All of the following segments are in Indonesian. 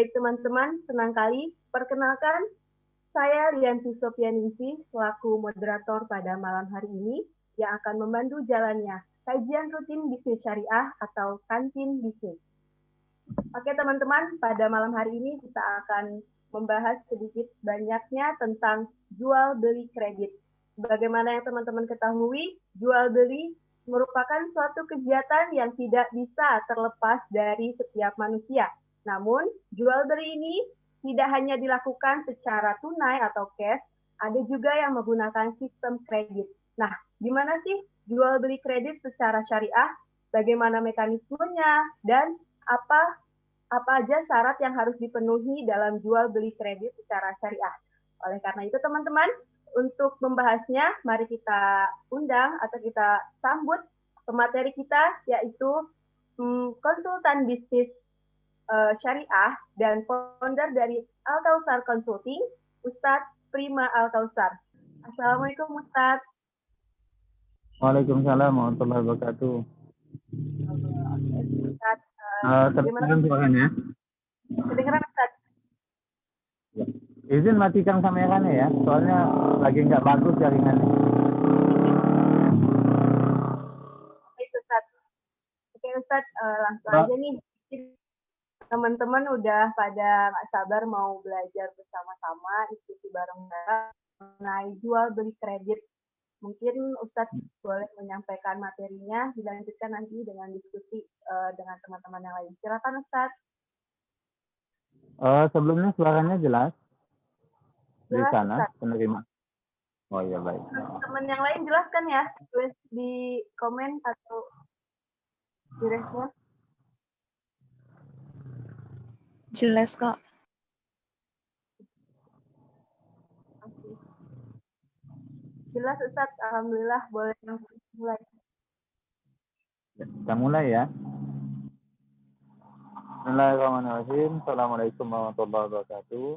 Baik teman-teman, senang kali. Perkenalkan, saya Rianti Sofianingsih selaku moderator pada malam hari ini yang akan membantu jalannya kajian rutin bisnis syariah atau kantin bisnis. Oke teman-teman, pada malam hari ini kita akan membahas sedikit banyaknya tentang jual beli kredit. Bagaimana yang teman-teman ketahui, jual beli merupakan suatu kegiatan yang tidak bisa terlepas dari setiap manusia. Namun, jual beli ini tidak hanya dilakukan secara tunai atau cash, ada juga yang menggunakan sistem kredit. Nah, gimana sih jual beli kredit secara syariah? Bagaimana mekanismenya dan apa aja syarat yang harus dipenuhi dalam jual beli kredit secara syariah. Oleh karena itu teman-teman, untuk membahasnya, mari kita undang atau kita sambut pemateri kita, yaitu konsultan bisnis syariah dan founder dari Al-Kautsar Consulting, Ustadz Prima Al-Kautsar. Assalamualaikum Ustadz. Waalaikumsalam warahmatullahi wabarakatuh. Ustadz, terdengar suaranya? kedengeran Ustadz? Ya. Izin matikan kameranya ya, soalnya lagi nggak bagus jaringannya. Baik Ustadz. Oke Ustadz, langsung aja nih. Teman-teman udah pada nggak sabar mau belajar bersama-sama, diskusi bareng-bareng mengenai jual beli kredit. Mungkin Ustadz boleh menyampaikan materinya, dilanjutkan nanti dengan diskusi dengan teman-teman yang lain. Silakan Ustadz. Sebelumnya suaranya jelas? Di Jelas, sana Ustadz. penerima. Oh iya baik. Teman-teman yang lain jelaskan ya, tulis di komen atau di respon. Jelas kok. Jelas Ustadz, alhamdulillah, boleh mulai. Kita mulai ya. Bismillahirrahmanirrahim. Assalamualaikum warahmatullahi wabarakatuh.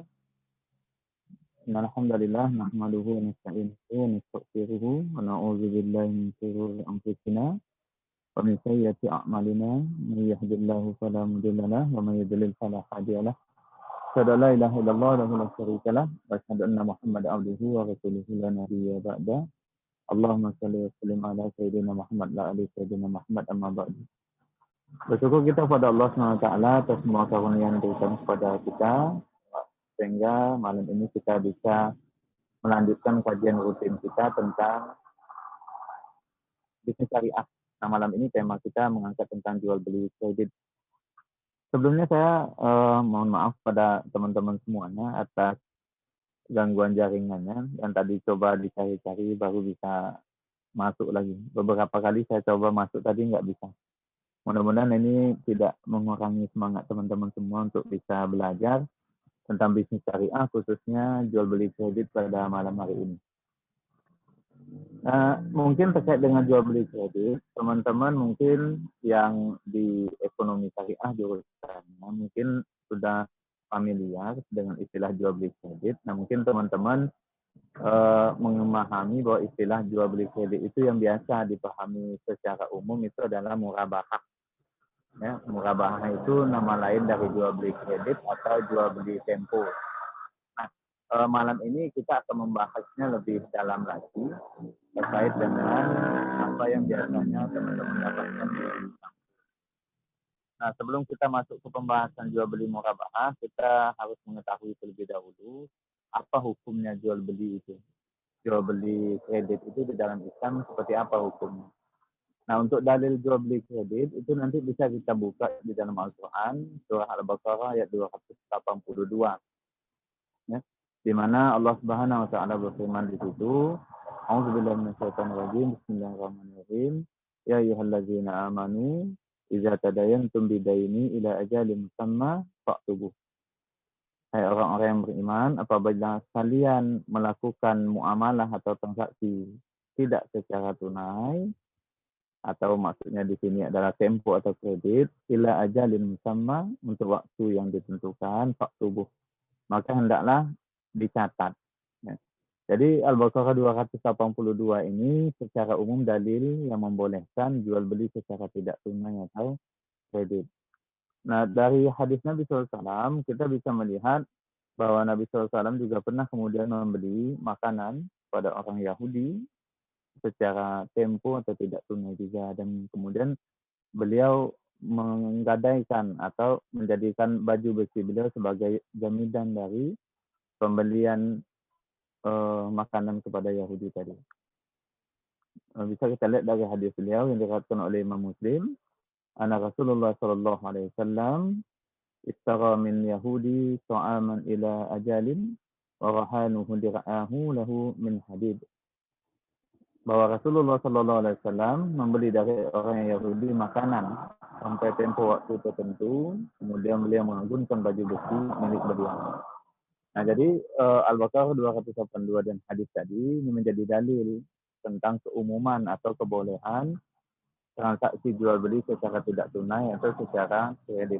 Alhamdulillah nahmaduhu wa nasta'inuhu wa nastaghfiruhu wa na'udzu billahi min shururi anfusina wa min sayyiati a'malina. May yahdihillahu fala mudilla lahu wa may yudlil fala hadiya lahu. Asyhadu an la ilaha illallah wa la syarika lahu wa asyhadu anna Muhammadan abduhu wa rasuluhu la nabiyya ba'da. Allahumma shalli wa sallim ala sayyidina Muhammad wa ali sayyidina Muhammad amma ba'du. Bersyukur kita kepada Allah SWT atas semua karunia yang diberikan kepada kita, sehingga malam ini kita bisa melanjutkan kajian rutin kita tentang bisnis syariah. Nah, malam ini tema kita mengangkat tentang jual beli kredit. Sebelumnya saya mohon maaf pada teman-teman semuanya atas gangguan jaringannya yang tadi coba dicari-cari baru bisa masuk lagi. Beberapa kali saya coba masuk tadi nggak bisa. Mudah-mudahan ini tidak mengurangi semangat teman-teman semua untuk bisa belajar tentang bisnis syariah, khususnya jual beli kredit pada malam hari ini. Nah, mungkin terkait dengan jual beli kredit, teman-teman mungkin yang di ekonomi syariah jurusannya mungkin sudah familiar dengan istilah jual beli kredit. Nah, mungkin teman-teman memahami bahwa istilah jual beli kredit itu yang biasa dipahami secara umum itu adalah murabahah. Ya, murabahah itu nama lain dari jual beli kredit atau jual beli tempo. Nah, malam ini kita akan membahasnya lebih dalam lagi terkait dengan apa yang biasanya teman-teman dapatkan di tempo. Nah, sebelum kita masuk ke pembahasan jual beli murabahah, kita harus mengetahui terlebih dahulu apa hukumnya jual beli itu. Jual beli kredit itu di dalam Islam seperti apa hukumnya. Nah, untuk dalil jual beli kredit itu nanti bisa kita buka di dalam Al-Quran, surah Al-Baqarah ayat 282. Ya, di mana Allah Subhanahu wa taala berfirman di situ, A'udzubillahi minasyaitonirrajim, bismillahirrahmanirrahim. Ya ayyuhallazina amanu, idza tadayantum bidaini ila ajalin musamma fa'tubuh. Hai orang-orang yang beriman, apabila kalian melakukan muamalah atau transaksi tidak secara tunai, atau maksudnya di sini adalah tempo atau kredit, ila ajalin musamma, untuk waktu yang ditentukan, faktubuh, maka hendaklah dicatat. Ya. Jadi Al-Baqarah 282 ini secara umum dalil yang membolehkan jual beli secara tidak tunai atau kredit. Nah, dari hadis Nabi SAW, kita bisa melihat bahwa Nabi SAW juga pernah kemudian membeli makanan pada orang Yahudi secara tempo atau tidak tunai juga. Dan kemudian beliau menggadaikan atau menjadikan baju besi beliau sebagai jaminan dari pembelian makanan kepada Yahudi tadi. Bisa kita lihat dari hadis beliau yang diriwayatkan oleh Imam Muslim. Ana Rasulullah sallallahu alaihi wasallam istara min Yahudi ta'aman ila ajalin wa rahanuhu dira'ahu lahu min hadid. Bahwa Rasulullah sallallahu alaihi wasallam membeli dari orang Yahudi makanan sampai tempo waktu tertentu, kemudian beliau mengagungkan baju besi milik beliau. Nah, jadi Al-Baqarah 282 dan hadis tadi ini menjadi dalil tentang keumuman atau kebolehan transaksi jual beli secara tidak tunai atau secara kredit.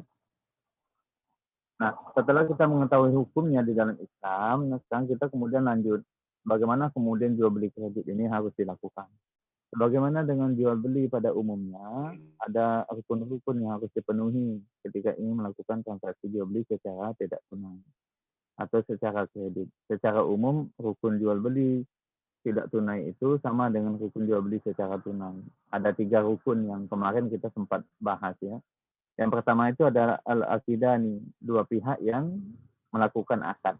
Nah, setelah kita mengetahui hukumnya di dalam Islam, sekarang kita kemudian lanjut bagaimana kemudian jual beli kredit ini harus dilakukan. Sebagaimana dengan jual beli pada umumnya, ada rukun-rukun yang harus dipenuhi ketika ingin melakukan transaksi jual beli secara tidak tunai atau secara kredit. Secara umum, rukun jual beli tidak tunai itu sama dengan rukun jual beli secara tunai. Ada 3 rukun yang kemarin kita sempat bahas ya. Yang pertama itu adalah al-aqidani, 2 pihak yang melakukan akad.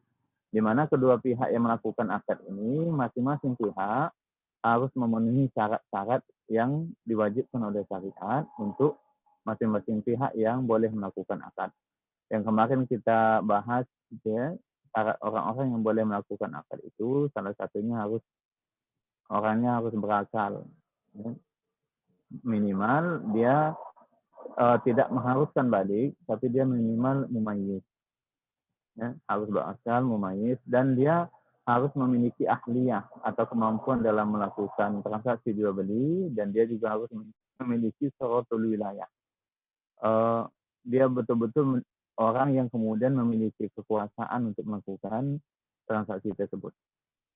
Di mana kedua pihak yang melakukan akad ini masing-masing pihak harus memenuhi syarat-syarat yang diwajibkan oleh syariat untuk masing-masing pihak yang boleh melakukan akad. Yang kemarin kita bahas ya, syarat orang-orang yang boleh melakukan akad itu salah satunya orangnya harus berakal. Ya. Minimal dia tidak mengharuskan balik, tapi dia minimal mumayyiz. Ya, harus berakal, mumayyiz, dan dia harus memiliki ahliyah atau kemampuan dalam melakukan transaksi jual beli, dan dia juga harus memiliki syaratul wilayah. Dia betul-betul orang yang kemudian memiliki kekuasaan untuk melakukan transaksi tersebut.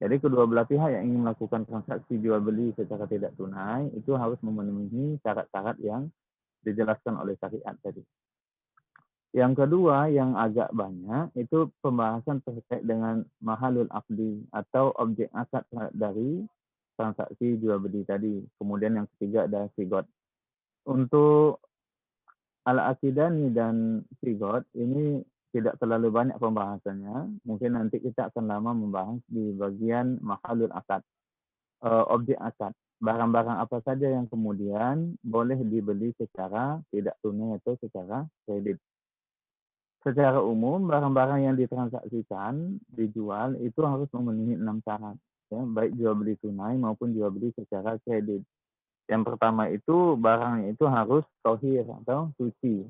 Jadi kedua belah pihak yang ingin melakukan transaksi jual beli secara tidak tunai itu harus memenuhi syarat-syarat yang dijelaskan oleh syariat tadi. Yang kedua yang agak banyak itu pembahasan terkait dengan mahalul aqdi atau objek akad dari transaksi jual beli tadi. Kemudian yang ketiga ada sigot. Untuk al-aqidani dan sigot ini tidak terlalu banyak pembahasannya. Mungkin nanti kita akan lama membahas di bagian mahalul akad, objek akad. Barang-barang apa saja yang kemudian boleh dibeli secara tidak tunai atau secara kredit. Secara umum, barang-barang yang ditransaksikan, dijual, itu harus memenuhi 6 syarat. Ya, baik jual beli tunai maupun jual beli secara kredit. Yang pertama itu, barang itu harus tohir atau suci.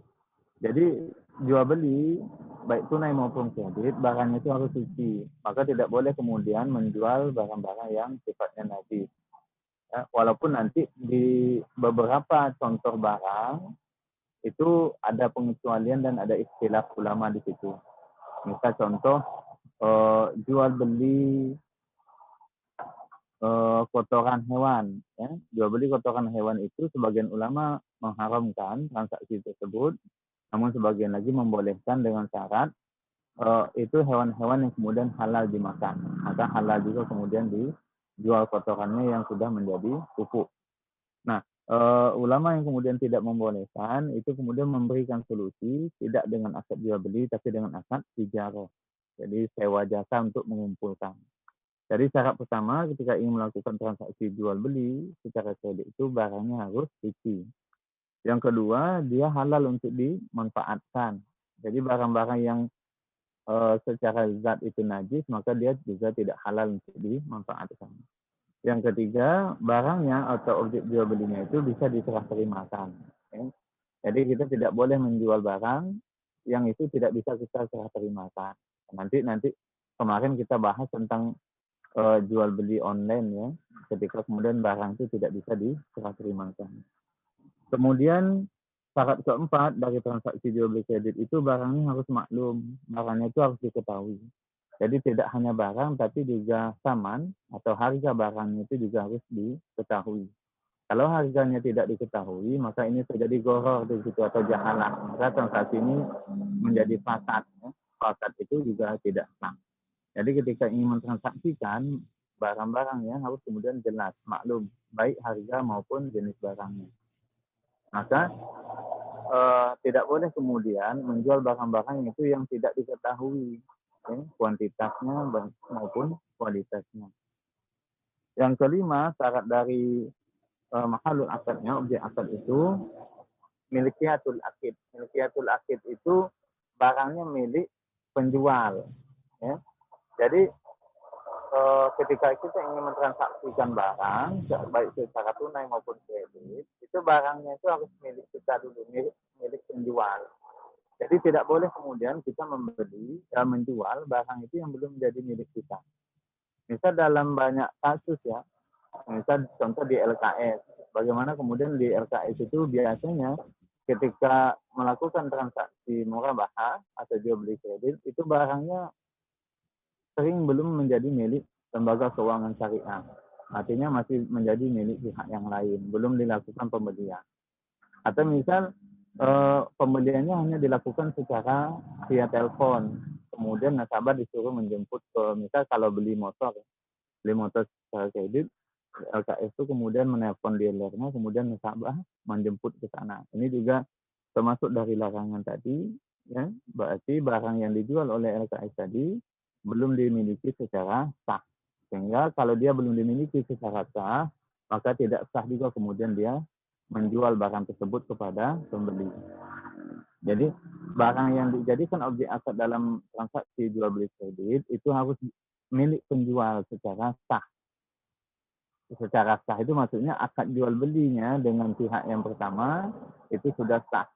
Jadi jual beli baik tunai maupun kredit barangnya itu harus suci. Maka tidak boleh kemudian menjual barang-barang yang sifatnya najis. Ya, walaupun nanti di beberapa contoh barang itu ada pengecualian dan ada istilah ulama di situ. Misal contoh jual beli kotoran hewan. Ya. Jual beli kotoran hewan itu sebagian ulama mengharamkan transaksi tersebut. Namun sebagian lagi membolehkan dengan syarat itu hewan-hewan yang kemudian halal dimakan. Maka halal juga kemudian dijual kotorannya yang sudah menjadi pupuk. Nah, ulama yang kemudian tidak membolehkan itu kemudian memberikan solusi tidak dengan akad jual beli tapi dengan akad tijarah. Jadi sewa jasa untuk mengumpulkan. Jadi syarat pertama ketika ingin melakukan transaksi jual beli secara kredit itu barangnya harus suci. Yang kedua, dia halal untuk dimanfaatkan. Jadi barang-barang yang secara zat itu najis, maka dia juga tidak halal untuk dimanfaatkan. Yang ketiga, barangnya atau objek jual belinya itu bisa diserah terimakan. Ya. Jadi kita tidak boleh menjual barang yang itu tidak bisa kita serah terimakan. Nanti kemarin kita bahas tentang jual beli online ya, ketika kemudian barang itu tidak bisa diserah terimakan. Kemudian syarat keempat dari transaksi jual beli kredit itu barangnya harus maklum, barangnya itu harus diketahui. Jadi tidak hanya barang tapi juga saman atau harga barangnya itu juga harus diketahui. Kalau harganya tidak diketahui, maka ini terjadi gharar di situ atau jahalah. Maka transaksi ini menjadi fasad. Ya. Fasad itu juga tidak sah. Jadi ketika ingin mentransaksikan barang-barangnya harus kemudian jelas, maklum, baik harga maupun jenis barangnya. Maka tidak boleh kemudian menjual barang-barang itu yang tidak diketahui, ya, kuantitasnya maupun kualitasnya. Yang kelima, syarat dari mahalul akadnya, objek akad itu milkiyatul akid. Milkiyatul akid itu barangnya milik penjual. Ya. Jadi ketika kita ingin mentransaksikan barang, baik secara tunai maupun kredit, itu barangnya itu harus milik kita dulu, milik penjual. Jadi tidak boleh kemudian kita menjual barang itu yang belum menjadi milik kita. Misal dalam banyak kasus ya, misal contoh di LKS, bagaimana kemudian di LKS itu biasanya ketika melakukan transaksi murabahah atau jual beli kredit, itu barangnya sering belum menjadi milik lembaga keuangan syariah. Artinya masih menjadi milik pihak yang lain, belum dilakukan pembelian. Atau misal pembeliannya hanya dilakukan secara via telepon, kemudian nasabah disuruh menjemput ke, misal kalau beli motor secara kredit, LKS itu kemudian menelpon dealernya, kemudian nasabah menjemput ke sana. Ini juga termasuk dari larangan tadi, ya, berarti barang yang dijual oleh LKS tadi belum dimiliki secara sah. Sehingga kalau dia belum dimiliki secara sah, maka tidak sah juga kemudian dia menjual barang tersebut kepada pembeli. Jadi barang yang dijadikan objek akad dalam transaksi jual beli kredit itu harus milik penjual secara sah. Secara sah itu maksudnya akad jual belinya dengan pihak yang pertama itu sudah sah.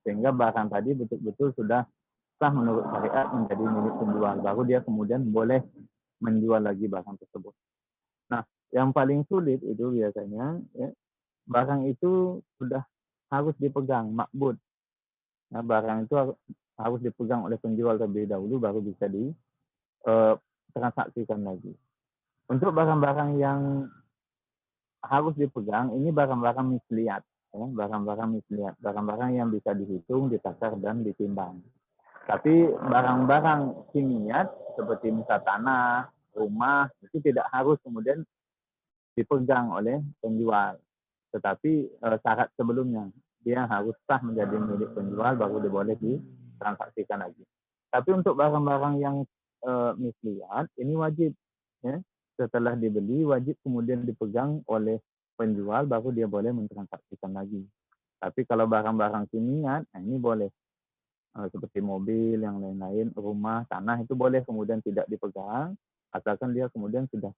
Sehingga barang tadi betul-betul sudah sah menurut syariat menjadi milik penjual. Baru dia kemudian boleh menjual lagi barang tersebut. Nah, yang paling sulit itu biasanya ya, barang itu sudah harus dipegang, makbud. Nah, barang itu harus dipegang oleh penjual terlebih dahulu baru bisa ditransaksikan lagi. Untuk barang-barang yang harus dipegang, ini barang-barang misliat. Ya, barang-barang misliat. Barang-barang yang bisa dihitung, ditakar, dan ditimbang. Tapi barang-barang kimiat, seperti misal tanah, rumah, itu tidak harus kemudian dipegang oleh penjual. Tetapi syarat sebelumnya, dia harus sah menjadi milik penjual, baru boleh ditransaksikan lagi. Tapi untuk barang-barang yang misliat, ini wajib. Ya. Setelah dibeli, wajib kemudian dipegang oleh penjual, baru dia boleh mentransaksikan lagi. Tapi kalau barang-barang kimiat, nah ini boleh. Seperti mobil, yang lain-lain, rumah, tanah, itu boleh kemudian tidak dipegang, asalkan dia kemudian sudah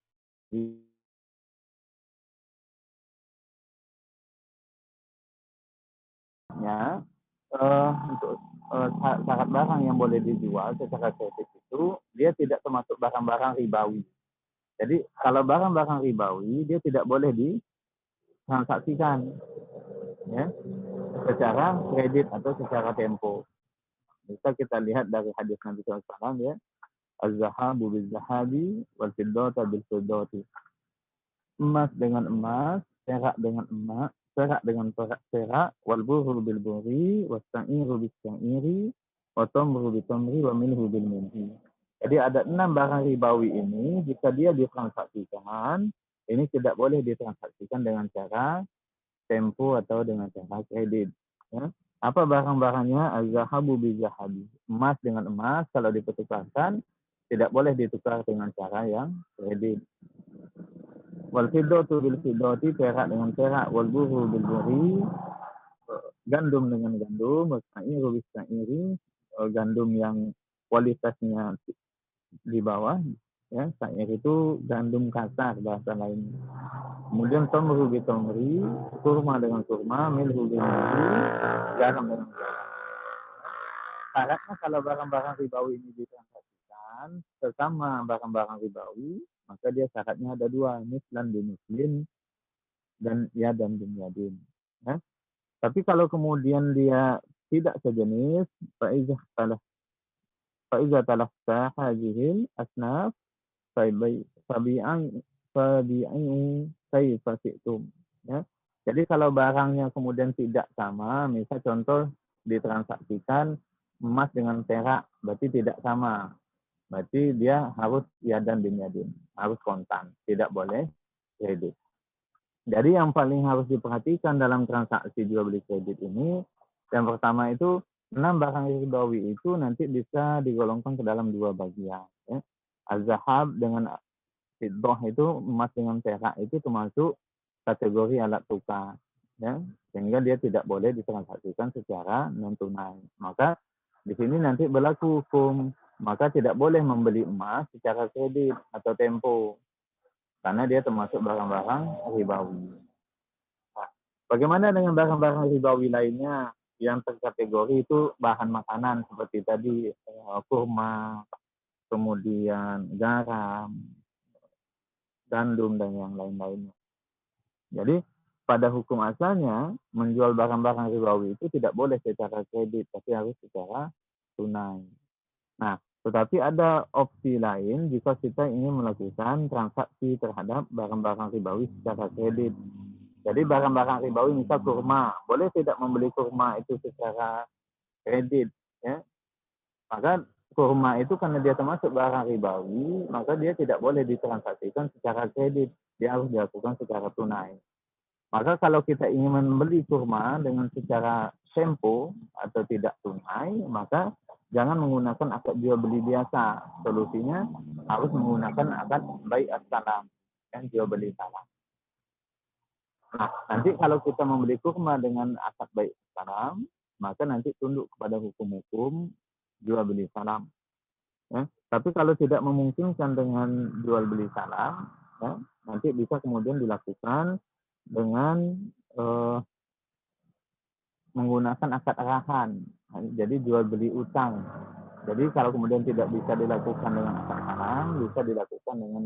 untuk syarat barang yang boleh dijual secara kredit itu dia tidak termasuk barang-barang ribawi. Jadi kalau barang-barang ribawi dia tidak boleh ditransaksikan ya secara kredit atau secara tempo. Bisa kita lihat dari hadis Nabi SAW ya, az-zahabu bil-zahabi wal fiddatu bil-fiddati. Emas dengan emas, perak dengan emas, perak dengan perak, wal burru bil burri, was sa'iru bis sa'iri, wa tamru bil tamri, wa milhu bil milhi. Jadi ada 6 barang ribawi ini, jika dia ditransaksikan, ini tidak boleh ditransaksikan dengan cara tempo atau dengan cara kredit. Ya. Apa barang-barangnya? Az-zahabu bil zahabi. Emas dengan emas, kalau dipertukarkan, tidak boleh ditukar dengan cara yang kredit. Wal fiddatu bil fiddati, perak dengan perak, wal burru bil burri, gandum dengan gandum, sa'iru bis sa'iri, gandum yang kualitasnya di bawah, ya, sa'ir itu gandum kasar bahasa lain. Kemudian tamru bi tamri, kurma dengan kurma, milhu bil milhi, garam dengan garam. Syaratnya kalau barang-barang ribawi ini ditransaksikan sesama barang-barang ribawi, maka dia syaratnya ada 2, mislan bimislin dan yadan bimyadin. Ya. Tapi kalau kemudian dia tidak sejenis, faizah talafta hajihil asnaf fabi'u kaifa syi'tum. Ya. Jadi kalau barangnya kemudian tidak sama, misal contoh ditransaksikan emas dengan perak, berarti tidak sama. Berarti dia harus yadan bin yadin, harus kontan, tidak boleh kredit. Jadi yang paling harus diperhatikan dalam transaksi jual beli kredit ini, yang pertama itu 6 barang ribawi itu nanti bisa digolongkan ke dalam 2 bagian. Ya. Az-zahab dengan fiddah itu, emas dengan perak itu termasuk kategori alat tukar. Ya. Sehingga dia tidak boleh ditransaksikan secara non tunai. Maka di sini nanti berlaku hukum, maka tidak boleh membeli emas secara kredit atau tempo karena dia termasuk barang-barang ribawi. Nah, bagaimana dengan barang-barang ribawi lainnya yang terkategori itu bahan makanan seperti tadi kurma, kemudian garam, gandum dan yang lain-lainnya. Jadi pada hukum asalnya menjual barang-barang ribawi itu tidak boleh secara kredit tapi harus secara tunai. Nah, tetapi ada opsi lain jika kita ingin melakukan transaksi terhadap barang-barang ribawi secara kredit. Jadi barang-barang ribawi misal kurma, boleh tidak membeli kurma itu secara kredit, ya. Maka kurma itu karena dia termasuk barang ribawi, maka dia tidak boleh ditransaksikan secara kredit, dia harus dilakukan secara tunai. Maka kalau kita ingin membeli kurma dengan secara tempo atau tidak tunai, maka jangan menggunakan akad jual beli biasa. Solusinya harus menggunakan akad bai as-salam, yang jual beli salam. Nah, nanti kalau kita membeli kurma dengan akad bai as-salam, maka nanti tunduk kepada hukum-hukum jual beli salam. Ya. Tapi kalau tidak memungkinkan dengan jual beli salam, ya, nanti bisa kemudian dilakukan dengan menggunakan akad arahan. Jadi jual beli utang. Jadi kalau kemudian tidak bisa dilakukan dengan akad arahan, bisa dilakukan dengan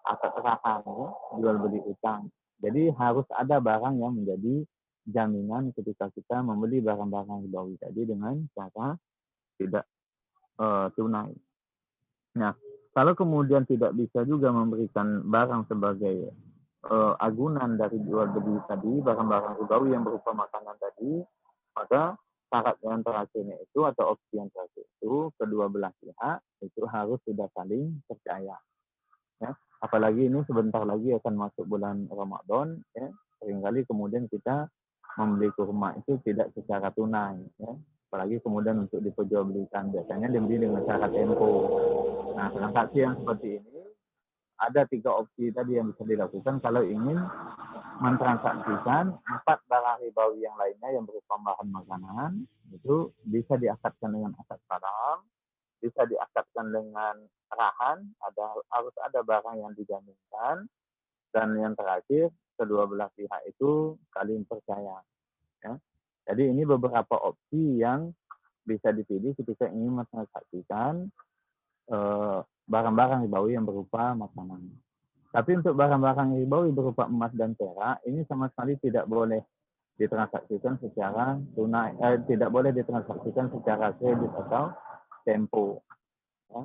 akad arahan, ya, jual beli utang. Jadi harus ada barang yang menjadi jaminan ketika kita membeli barang-barang ribawi tadi dengan cara tidak tunai. Nah, kalau kemudian tidak bisa juga memberikan barang sebagai agunan dari jual beli tadi, barang-barang ribawi yang berupa makanan tadi, maka syarat yang terakhirnya itu atau opsi yang terakhir itu kedua belah pihak itu harus sudah saling percaya. Ya. Apalagi ini sebentar lagi akan masuk bulan Ramadan, ya. Seringkali kemudian kita membeli kurma itu tidak secara tunai, ya. Apalagi kemudian untuk diperjualbelikan biasanya dibeli dengan syarat tempo. Nah, transaksi yang seperti ini ada 3 opsi tadi yang bisa dilakukan kalau ingin mentransaksikan 4 barang ribawi yang lainnya yang berupa bahan makanan, itu bisa diakadkan dengan akad salam, bisa diakadkan dengan arahan, harus ada barang yang dijaminkan, dan yang terakhir kedua belah pihak itu saling percaya. Ya. Jadi ini beberapa opsi yang bisa dipilih ketika ingin mentransaksikan barang-barang ribawi yang berupa makanan. Tapi untuk barang-barang ribawi berupa emas dan perak, ini sama sekali tidak boleh ditransaksikan secara tunai, tidak boleh ditransaksikan secara kredit atau tempo. Ya.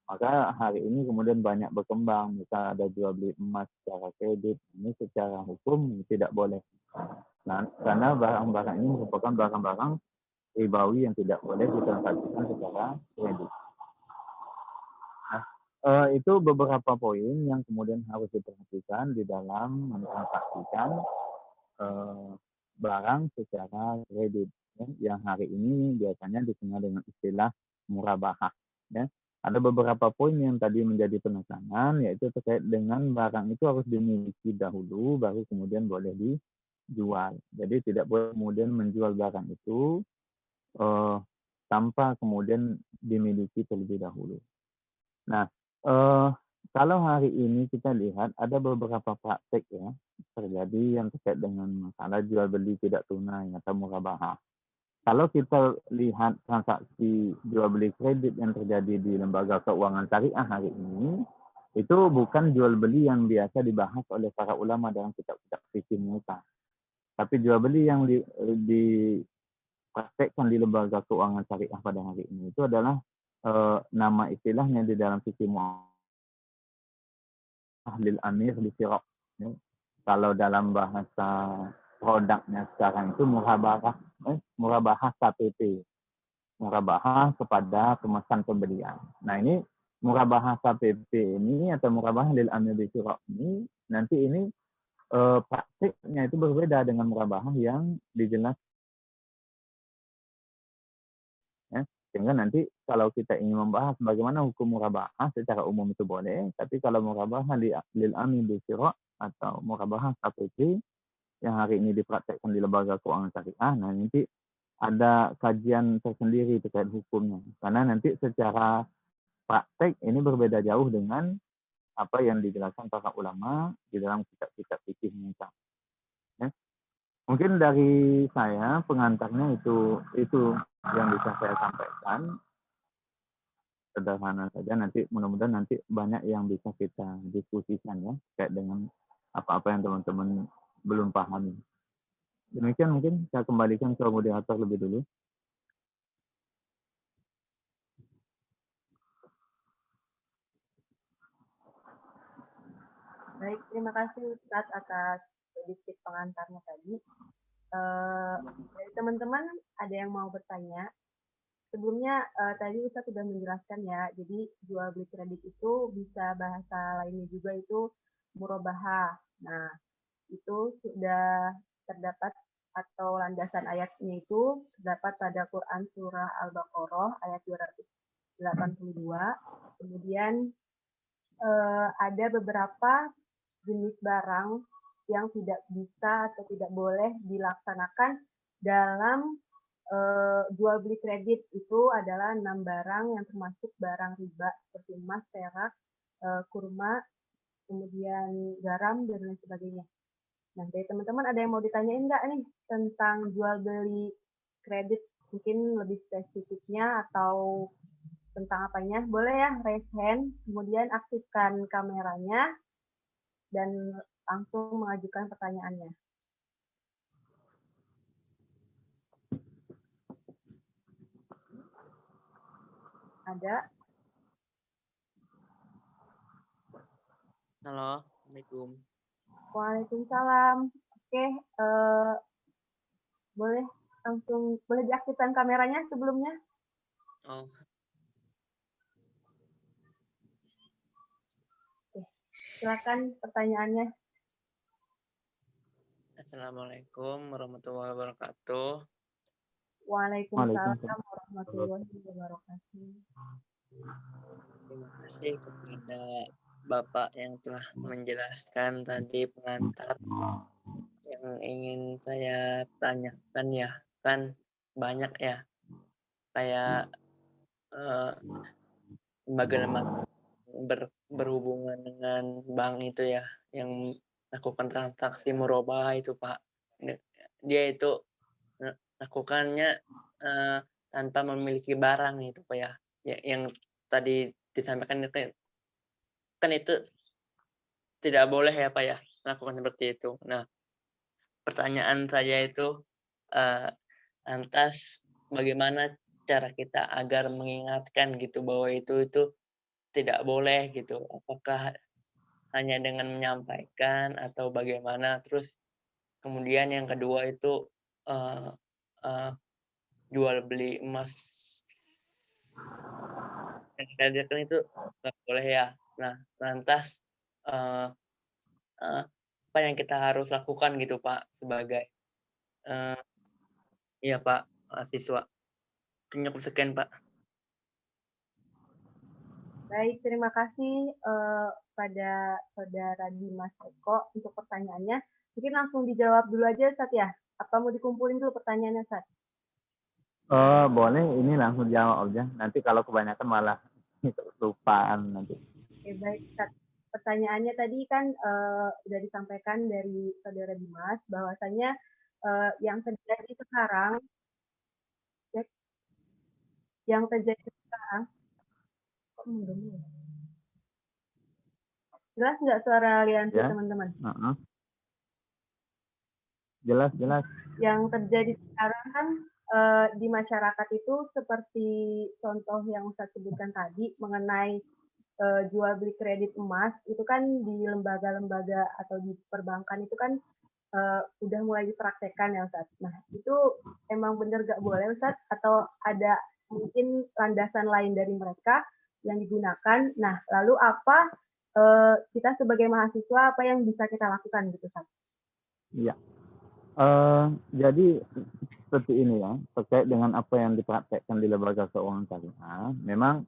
Maka hari ini kemudian banyak berkembang, misal ada jual beli emas secara kredit, ini secara hukum tidak boleh. Nah, karena barang-barang ini merupakan barang-barang ribawi yang tidak boleh ditransaksikan secara kredit. Itu beberapa poin yang kemudian harus diperhatikan di dalam mentransaksikan barang secara kredit, ya, yang hari ini biasanya dikenal dengan istilah murabahah. Ya. Ada beberapa poin yang tadi menjadi penekanan, yaitu terkait dengan barang itu harus dimiliki dahulu, baru kemudian boleh dijual. Jadi tidak boleh kemudian menjual barang itu tanpa kemudian dimiliki terlebih dahulu. Nah, kalau hari ini kita lihat ada beberapa praktek ya terjadi yang terkait dengan masalah jual beli tidak tunai atau murabahah. Kalau kita lihat transaksi jual beli kredit yang terjadi di lembaga keuangan syariah hari ini, itu bukan jual beli yang biasa dibahas oleh para ulama dalam kitab-kitab fikih muka. Tapi jual beli yang dipraktekkan di lembaga keuangan syariah pada hari ini itu adalah nama istilahnya di dalam fikih ahlil amir di firaq. Ya. kalau dalam bahasa produknya sekarang itu murabahah KPP. Murabahah kepada pemesan pembelian. Nah, ini murabahah KPP ini atau murabahah lil amil bisyira ini nanti ini praktiknya itu berbeda dengan murabahah yang dijelaskan. Ya. Sehingga nanti kalau kita ingin membahas bagaimana hukum murabahah secara umum itu boleh, tapi kalau murabahah lil amil bisyira atau murabahah KPP yang hari ini dipraktekkan di lembaga keuangan syariah, nah nanti ada kajian tersendiri terkait hukumnya. Karena nanti secara praktek ini berbeda jauh dengan apa yang dijelaskan para ulama di dalam kitab-kitab fikih mereka. Ya. Mungkin dari saya pengantarnya itu yang bisa saya sampaikan. Sederhana saja, nanti mudah-mudahan nanti banyak yang bisa kita diskusikan ya terkait dengan apa-apa yang teman-teman belum pahami. Demikian mungkin saya kembalikan ke moderator lebih dulu. Baik, terima kasih Ustadz atas sedikit pengantarnya tadi. Dari teman-teman ada yang mau bertanya? Sebelumnya tadi Ustadz sudah menjelaskan ya, jadi jual beli kredit itu bisa bahasa lainnya juga itu murabahah. Nah, itu sudah terdapat atau landasan ayatnya itu terdapat pada Quran Surah Al-Baqarah ayat 282. Kemudian ada beberapa jenis barang yang tidak bisa atau tidak boleh dilaksanakan dalam jual beli kredit. Itu adalah 6 barang yang termasuk barang riba seperti emas, perak, kurma, kemudian garam dan lain sebagainya. Nah, dari teman-teman ada yang mau ditanyain nggak nih tentang jual beli kredit, mungkin lebih spesifiknya atau tentang apanya? Boleh ya, raise hand, kemudian aktifkan kameranya dan langsung mengajukan pertanyaannya. Ada? Halo, Assalamualaikum. Waalaikumsalam. Oke, boleh langsung boleh diaktifkan kameranya sebelumnya? Oh, Oke, silakan pertanyaannya. Assalamualaikum warahmatullahi wabarakatuh. Waalaikumsalam warahmatullahi wabarakatuh. Terima kasih kepada Bapak yang telah menjelaskan tadi pengantar yang ingin saya tanyakan ya, kan banyak ya, kayak lembaga-lembaga berhubungan dengan bank itu ya, yang lakukan transaksi murabahah itu Pak. Dia itu lakukannya tanpa memiliki barang itu Pak ya. Yang tadi disampaikan itu kan itu tidak boleh ya Pak ya melakukan seperti itu. Nah, pertanyaan saya itu lantas bagaimana cara kita agar mengingatkan gitu bahwa itu tidak boleh gitu. Apakah hanya dengan menyampaikan atau bagaimana? Terus kemudian yang kedua itu jual beli emas yang saya lihat kan itu nggak boleh ya. Nah, lantas apa yang kita harus lakukan gitu Pak sebagai iya Pak mahasiswa. Cukup sekian Pak. Baik, terima kasih pada Saudara Dimas Eko untuk pertanyaannya. Mungkin langsung dijawab dulu aja, Sat ya? Apa mau dikumpulin dulu pertanyaannya, Sat? Boleh, ini langsung jawab aja. Nanti kalau kebanyakan malah lupaan nanti. Oke, baik, Sat. Pertanyaannya tadi kan sudah disampaikan dari Saudara Dimas, bahwasanya yang terjadi sekarang, jelas nggak suara aliansi Ya. teman-teman? Jelas. Yang terjadi sekarang kan di masyarakat itu seperti contoh yang Ustaz sebutkan tadi mengenai jual beli kredit emas itu kan di lembaga-lembaga atau di perbankan itu kan udah mulai dipraktekkan ya Ustaz. Nah itu emang bener gak boleh Ustaz atau ada mungkin landasan lain dari mereka yang digunakan? Nah lalu apa kita sebagai mahasiswa apa yang bisa kita lakukan gitu Ustaz? Iya. Jadi seperti ini ya, terkait dengan apa yang dipraktekkan di lembaga keuangan syariah, memang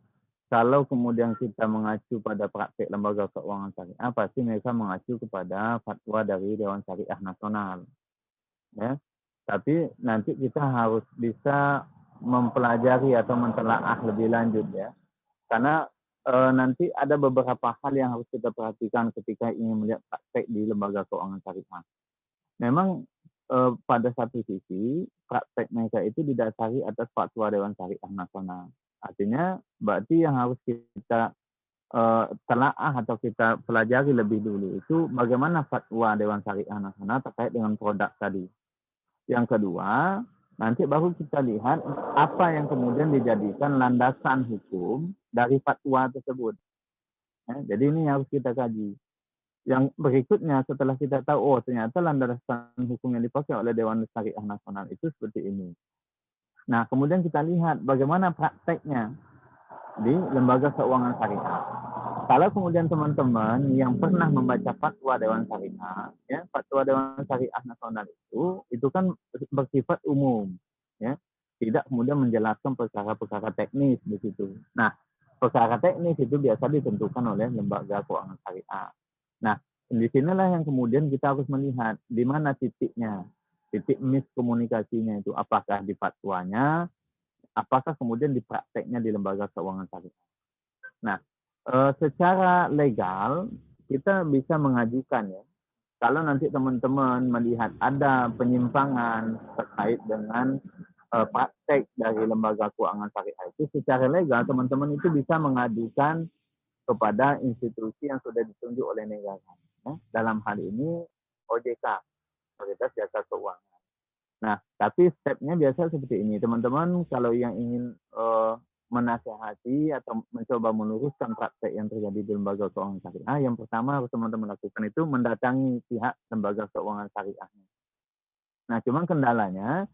kalau kemudian kita mengacu pada praktek lembaga keuangan syariah, pasti mereka mengacu kepada fatwa dari Dewan Syariah Nasional. Ya. Tapi nanti kita harus bisa mempelajari atau mentelaah lebih lanjut ya. Karena nanti ada beberapa hal yang harus kita perhatikan ketika ingin melihat praktek di lembaga keuangan syariah. Memang pada satu sisi praktek mereka itu didasari atas fatwa Dewan Syariah Nasional. Artinya berarti yang harus kita telaah atau kita pelajari lebih dulu itu bagaimana fatwa Dewan Syariah Nasional terkait dengan produk tadi. Yang kedua, nanti baru kita lihat apa yang kemudian dijadikan landasan hukum dari fatwa tersebut. Jadi ini harus kita kaji. Yang berikutnya setelah kita tahu, oh ternyata landasan hukum yang dipakai oleh Dewan Syariah Nasional itu seperti ini. Nah, kemudian kita lihat bagaimana prakteknya di lembaga keuangan syariah. Kalau kemudian teman-teman yang pernah membaca fatwa Dewan Syariah, ya, fatwa Dewan Syariah Nasional itu kan bersifat umum, ya, tidak kemudian menjelaskan perkara-perkara teknis di situ. Nah, perkara teknis itu biasa ditentukan oleh lembaga keuangan syariah. Nah, di sinilah yang kemudian kita harus melihat di mana titiknya, titik miskomunikasinya itu, apakah di fatwanya, apakah kemudian di prakteknya di lembaga keuangan syariah. Nah, secara legal kita bisa mengajukan ya. Kalau nanti teman-teman melihat ada penyimpangan terkait dengan praktek dari lembaga keuangan syariah itu, secara legal teman-teman itu bisa mengajukan kepada institusi yang sudah ditunjuk oleh negara. Ya. Dalam hal ini OJK, Otoritas Jasa Keuangan. Nah, tapi stepnya biasa seperti ini. Teman-teman kalau yang ingin menasihati atau mencoba meluruskan praktek yang terjadi di lembaga keuangan syariah, yang pertama harus teman-teman lakukan itu mendatangi pihak lembaga keuangan syariah. Nah, cuman kendalanya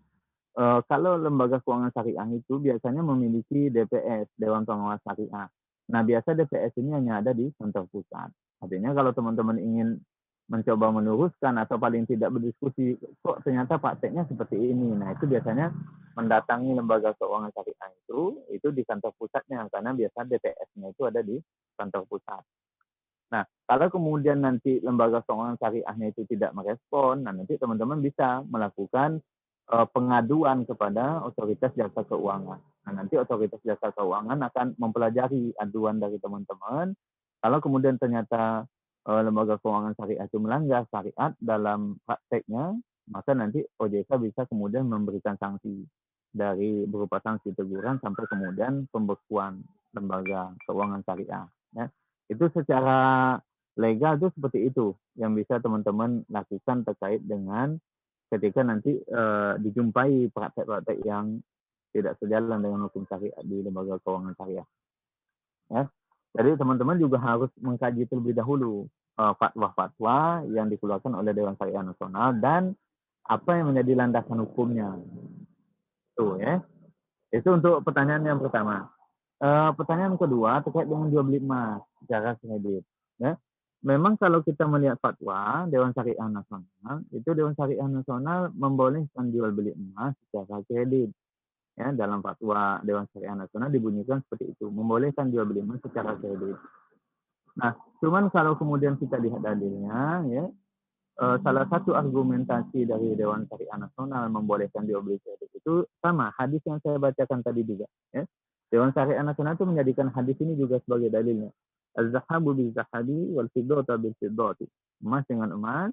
kalau lembaga keuangan syariah itu biasanya memiliki DPS, Dewan Pengawas Syariah. Nah, biasa DPS ini hanya ada di kantor pusat. Artinya kalau teman-teman ingin mencoba meluruskan atau paling tidak berdiskusi, kok ternyata prakteknya seperti ini. Nah, itu biasanya mendatangi lembaga keuangan syariah itu di kantor pusatnya, karena biasa DPS-nya itu ada di kantor pusat. Nah, kalau kemudian nanti lembaga keuangan syariahnya itu tidak merespon, nah nanti teman-teman bisa melakukan pengaduan kepada Otoritas Jasa Keuangan. Nah, nanti Otoritas Jasa Keuangan akan mempelajari aduan dari teman-teman. Kalau kemudian ternyata lembaga keuangan syariah itu melanggar syariat dalam prakteknya, maka nanti OJK bisa kemudian memberikan sanksi dari berupa sanksi teguran sampai kemudian pembekuan lembaga keuangan syariah. Ya. Itu secara legal itu seperti itu yang bisa teman-teman lakukan terkait dengan ketika nanti dijumpai praktek-praktek yang tidak sejalan dengan hukum syariat di lembaga keuangan syariah. Ya. Jadi teman-teman juga harus mengkaji terlebih dahulu fatwa-fatwa yang dikeluarkan oleh Dewan Syariah Nasional dan apa yang menjadi landasan hukumnya. Itu ya. Itu untuk pertanyaan yang pertama. Pertanyaan kedua terkait dengan jual beli emas secara kredit. Ya. Memang kalau kita melihat fatwa Dewan Syariah Nasional, itu Dewan Syariah Nasional membolehkan jual beli emas secara kredit. Ya, dalam fatwa Dewan Syariah Nasional dibunyikan seperti itu, membolehkan jual beli emas secara kredit. Nah, cuman kalau kemudian kita lihat dalilnya, ya, salah satu argumentasi dari Dewan Syariah Nasional membolehkan jual beli kredit itu sama hadis yang saya bacakan tadi juga. Ya. Dewan Syariah Nasional itu menjadikan hadis ini juga sebagai dalilnya. Az-zahabu bil-zahabi wal-fiddata bil-fiddati. Emas dengan emas,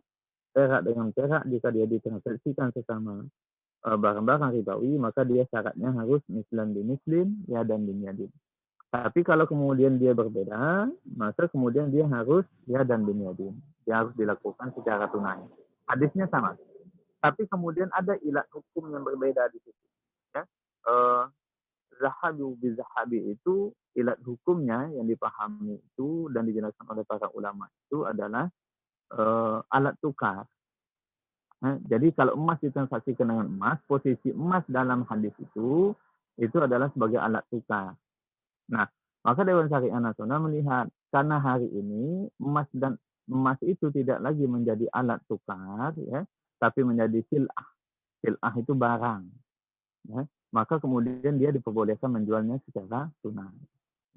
perak dengan perak, jika dia ditransaksikan sesama barang-barang ribawi, maka dia syaratnya harus mislan bimislim, yadan binyadin. Tapi kalau kemudian dia berbeda, maka kemudian dia harus yadan binyadin. Dia harus dilakukan secara tunai. Hadisnya sama. Tapi kemudian ada ilat hukum yang berbeda di situ. Ya. zahabu bizahabi itu ilat hukumnya yang dipahami itu dan dijelaskan oleh para ulama itu adalah alat tukar. Jadi kalau emas ditransaksikan dengan emas, posisi emas dalam hadis itu adalah sebagai alat tukar. Nah, maka Dewan Syariah Nasional melihat karena hari ini emas itu tidak lagi menjadi alat tukar, ya, tapi menjadi sil'ah. Sil'ah itu barang. Ya. Maka kemudian dia diperbolehkan menjualnya secara tunai.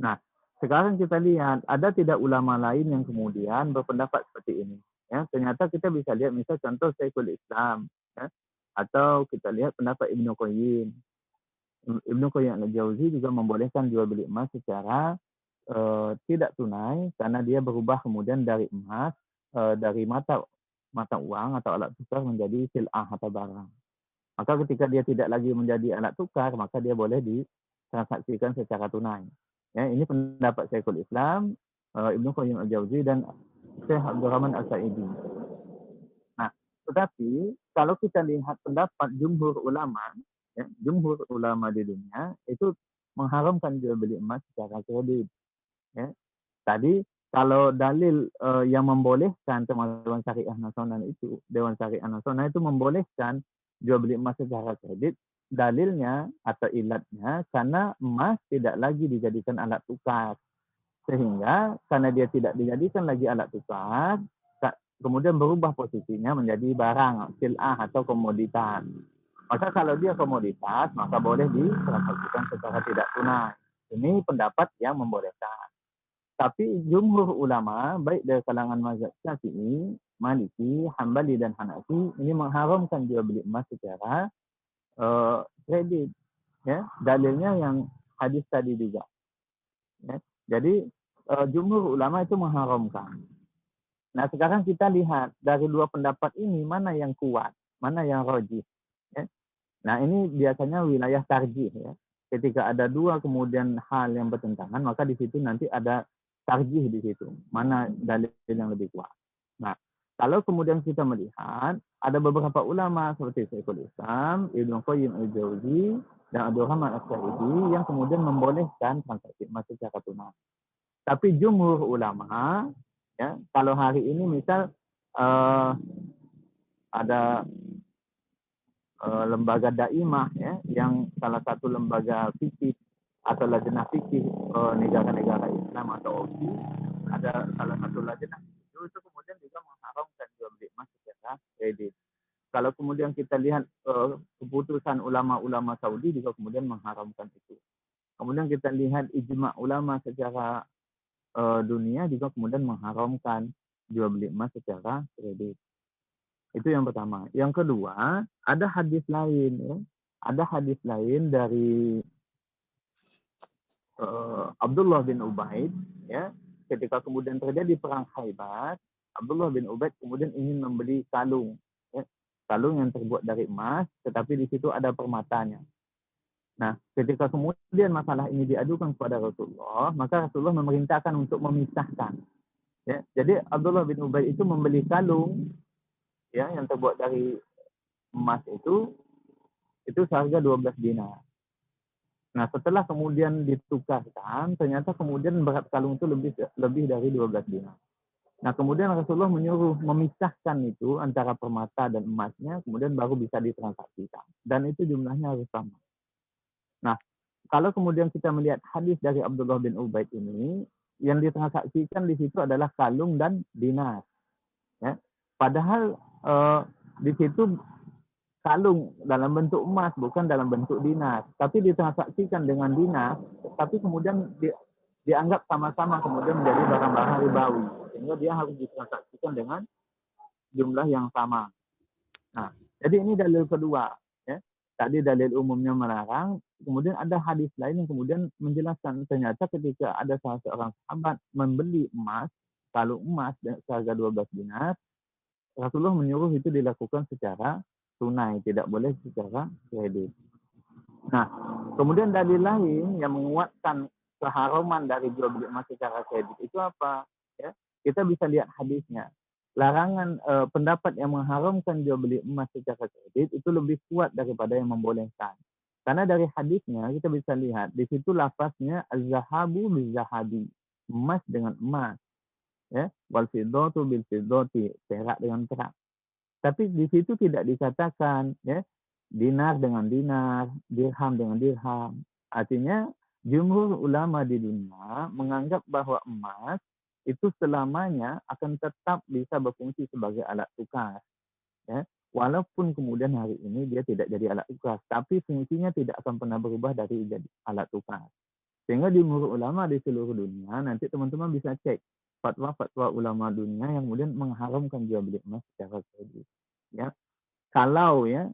Nah, sekarang kita lihat ada tidak ulama lain yang kemudian berpendapat seperti ini. Ya, ternyata kita bisa lihat misal contoh Syekhul Islam, ya, atau kita lihat pendapat Ibnu Qayyim. Ibnu Qayyim al-Jauzi juga membolehkan jual beli emas secara tidak tunai karena dia berubah kemudian dari emas dari mata uang atau alat tukar menjadi sil'ah atau barang. Maka ketika dia tidak lagi menjadi alat tukar, maka dia boleh ditransaksikan secara tunai. Ya, ini pendapat Syekhul Islam, Ibnu Qayyim al-Jauzi dan Syekh Abdurrahman As-Sa'idi. Nah, tetapi kalau kita lihat pendapat jumhur ulama, ya, jumhur ulama di dunia itu mengharamkan jual beli emas secara kredit. Ya. Tadi kalau dalil yang membolehkan termasuk Dewan Syariah Nasional itu, Dewan Syariah Nasional itu membolehkan jual beli emas secara kredit, dalilnya atau ilatnya karena emas tidak lagi dijadikan alat tukar. Sehingga karena dia tidak dijadikan lagi alat tukar, kemudian berubah posisinya menjadi barang, sil'ah atau komoditas. Maka kalau dia komoditas, maka boleh ditransaksikan secara tidak tunai. Ini pendapat yang membolehkan. Tapi jumhur ulama, baik dari kalangan mazhab Syafi'i, Maliki, Hambali, dan Hanafi, ini mengharamkan jual beli emas secara kredit. Ya, dalilnya yang hadis tadi juga. Ya. Jadi jumhur ulama itu mengharamkan. Nah, sekarang kita lihat dari dua pendapat ini mana yang kuat, mana yang rajih. Ya. Nah, ini biasanya wilayah tarjih. Ya. Ketika ada dua kemudian hal yang bertentangan, maka di situ nanti ada tarjih di situ. Mana dalil yang lebih kuat. Nah, kalau kemudian kita melihat ada beberapa ulama seperti Syekhul Islam, Ibnu Qayyim al-Jauzi, dan Abdurrahman As-Sa'idi yang kemudian membolehkan transaksi emas secara tunai. Tapi jumhur ulama, ya, kalau hari ini misal ada lembaga daimah, ya, yang salah satu lembaga fikih atau lajnah fikih negara-negara Islam atau OFI, ada salah satu lajnah itu kemudian juga mengharamkan jual beli emas secara kredit. Kalau kemudian kita lihat keputusan ulama-ulama Saudi juga kemudian mengharamkan itu. Kemudian kita lihat ijma ulama secara dunia juga kemudian mengharamkan jual beli emas secara kredit. Itu yang pertama. Yang kedua, ada hadis lain, ya. Ada hadis lain dari Abdullah bin Ubaid, ya. Ketika kemudian terjadi perang Khaybar, Abdullah bin Ubaid kemudian ingin membeli kalung, ya. Kalung yang terbuat dari emas, tetapi di situ ada permatanya. Nah, ketika kemudian masalah ini diadukan kepada Rasulullah, maka Rasulullah memerintahkan untuk memisahkan. Ya, jadi Abdullah bin Ubay itu membeli kalung, ya, yang terbuat dari emas itu seharga 12 dinar. Nah, setelah kemudian ditukarkan, ternyata kemudian berat kalung itu lebih dari 12 dinar. Nah, kemudian Rasulullah menyuruh memisahkan itu antara permata dan emasnya, kemudian baru bisa ditransaksikan. Dan itu jumlahnya harus sama. Nah, kalau kemudian kita melihat hadis dari Abdullah bin Ubaid ini, yang ditransaksikan di situ adalah kalung dan dinar. Ya. Padahal di situ kalung dalam bentuk emas, bukan dalam bentuk dinar. Tapi ditransaksikan dengan dinar, tapi kemudian dianggap sama-sama kemudian menjadi barang-barang ribawi. Sehingga dia harus ditransaksikan dengan jumlah yang sama. Nah, jadi ini dalil kedua. Ya. Tadi dalil umumnya melarang, kemudian ada hadis lain yang kemudian menjelaskan ternyata ketika ada salah seorang sahabat membeli emas, kalung emas seharga 12 dinar, Rasulullah menyuruh itu dilakukan secara tunai, tidak boleh secara kredit. Nah, kemudian dalil lain yang menguatkan keharaman dari jual beli emas secara kredit itu apa? Ya, kita bisa lihat hadisnya. Larangan pendapat yang mengharamkan jual beli emas secara kredit itu lebih kuat daripada yang membolehkan. Karena dari hadisnya kita bisa lihat di situ lafaznya az-zahabu bil-zahabi, emas dengan emas, ya, wal fiddatu bil fiddati, perak dengan perak. Tapi di situ tidak dikatakan ya dinar dengan dinar, dirham dengan dirham. Artinya jumhur ulama di dunia menganggap bahwa emas itu selamanya akan tetap bisa berfungsi sebagai alat tukar. Ya. Walaupun kemudian hari ini dia tidak jadi alat tukar, tapi fungsinya tidak akan pernah berubah dari jadi alat tukar. Sehingga di jumhur ulama di seluruh dunia, nanti teman-teman bisa cek fatwa-fatwa ulama dunia yang kemudian mengharamkan jual beli emas secara kredit. Ya, kalau ya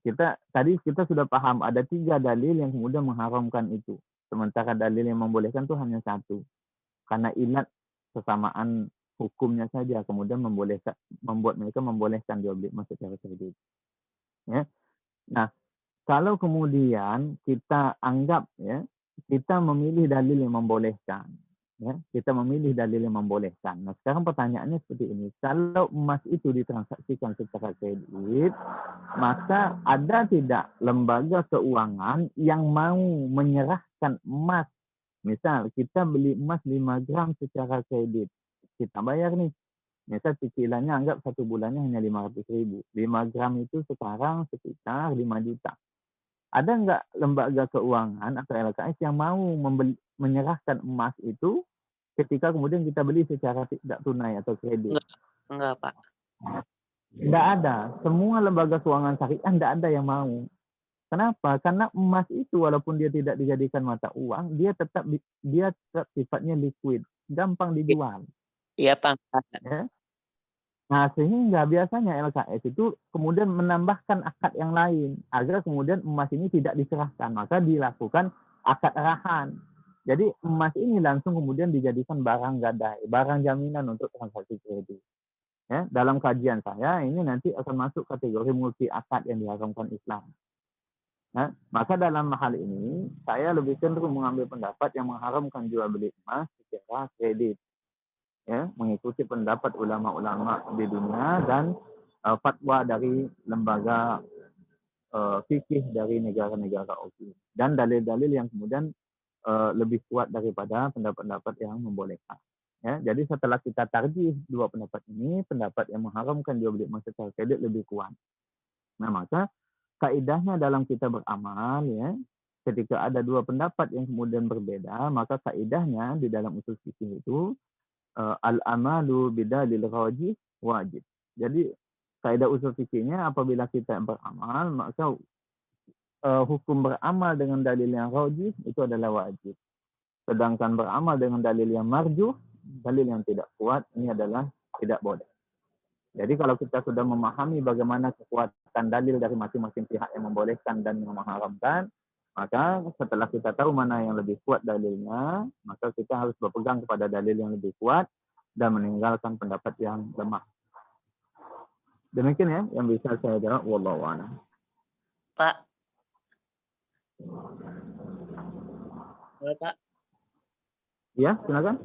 kita sudah paham ada 3 dalil yang kemudian mengharamkan itu, sementara dalil yang membolehkan itu hanya 1, karena ilat kesamaan hukumnya saja kemudian membuat mereka membolehkan jual beli emas secara kredit. Ya. Nah, kalau kemudian kita anggap ya kita memilih dalil yang membolehkan, ya kita memilih dalil yang membolehkan. Nah, sekarang pertanyaannya seperti ini: kalau emas itu ditransaksikan secara kredit, maka ada tidak lembaga keuangan yang mau menyerahkan emas? Misal kita beli emas 5 gram secara kredit, kita bayar nih. Misal cicilannya anggap 1 bulannya hanya 500.000. 5 gram itu sekarang sekitar 5 juta. Ada nggak lembaga keuangan atau LKS yang mau menyerahkan emas itu ketika kemudian kita beli secara tidak tunai atau kredit? Enggak, Pak. Tidak ada. Semua lembaga keuangan syariah tidak ada yang mau. Kenapa? Karena emas itu walaupun dia tidak dijadikan mata uang, dia tetap sifatnya liquid, gampang dijual. Iya, Pak. Ya. Nah, sehingga biasanya LKS itu kemudian menambahkan akad yang lain agar kemudian emas ini tidak diserahkan, maka dilakukan akad arahan. Jadi emas ini langsung kemudian dijadikan barang gadai, barang jaminan untuk transaksi kredit. Ya, dalam kajian saya ini nanti akan masuk kategori multi akad yang diharamkan Islam. Nah, maka dalam hal ini saya lebih cenderung mengambil pendapat yang mengharamkan jual beli emas secara kredit. Ya, mengikuti pendapat ulama-ulama di dunia dan fatwa dari lembaga fikih dari negara-negara OKI dan dalil-dalil yang kemudian lebih kuat daripada pendapat-pendapat yang membolehkan. Ya, jadi setelah kita tarjih 2 pendapat ini, pendapat yang mengharamkan jual beli emas secara kredit lebih kuat. Nah, maka kaidahnya dalam kita beramal ya, ketika ada 2 pendapat yang kemudian berbeda, maka kaidahnya di dalam usul fikih itu al-amalu bidalil rajih wajib. Jadi kaidah usul fikihnya apabila kita beramal, maka hukum beramal dengan dalil yang rajih itu adalah wajib. Sedangkan beramal dengan dalil yang marjuh, dalil yang tidak kuat, ini adalah tidak boleh. Jadi kalau kita sudah memahami bagaimana kekuatan dalil dari masing-masing pihak yang membolehkan dan yang mengharamkan, maka setelah kita tahu mana yang lebih kuat dalilnya, maka kita harus berpegang kepada dalil yang lebih kuat dan meninggalkan pendapat yang lemah. Demikian ya yang bisa saya jawab. Wallahu a'lam. Pak. Halo, Pak. Ya, silakan.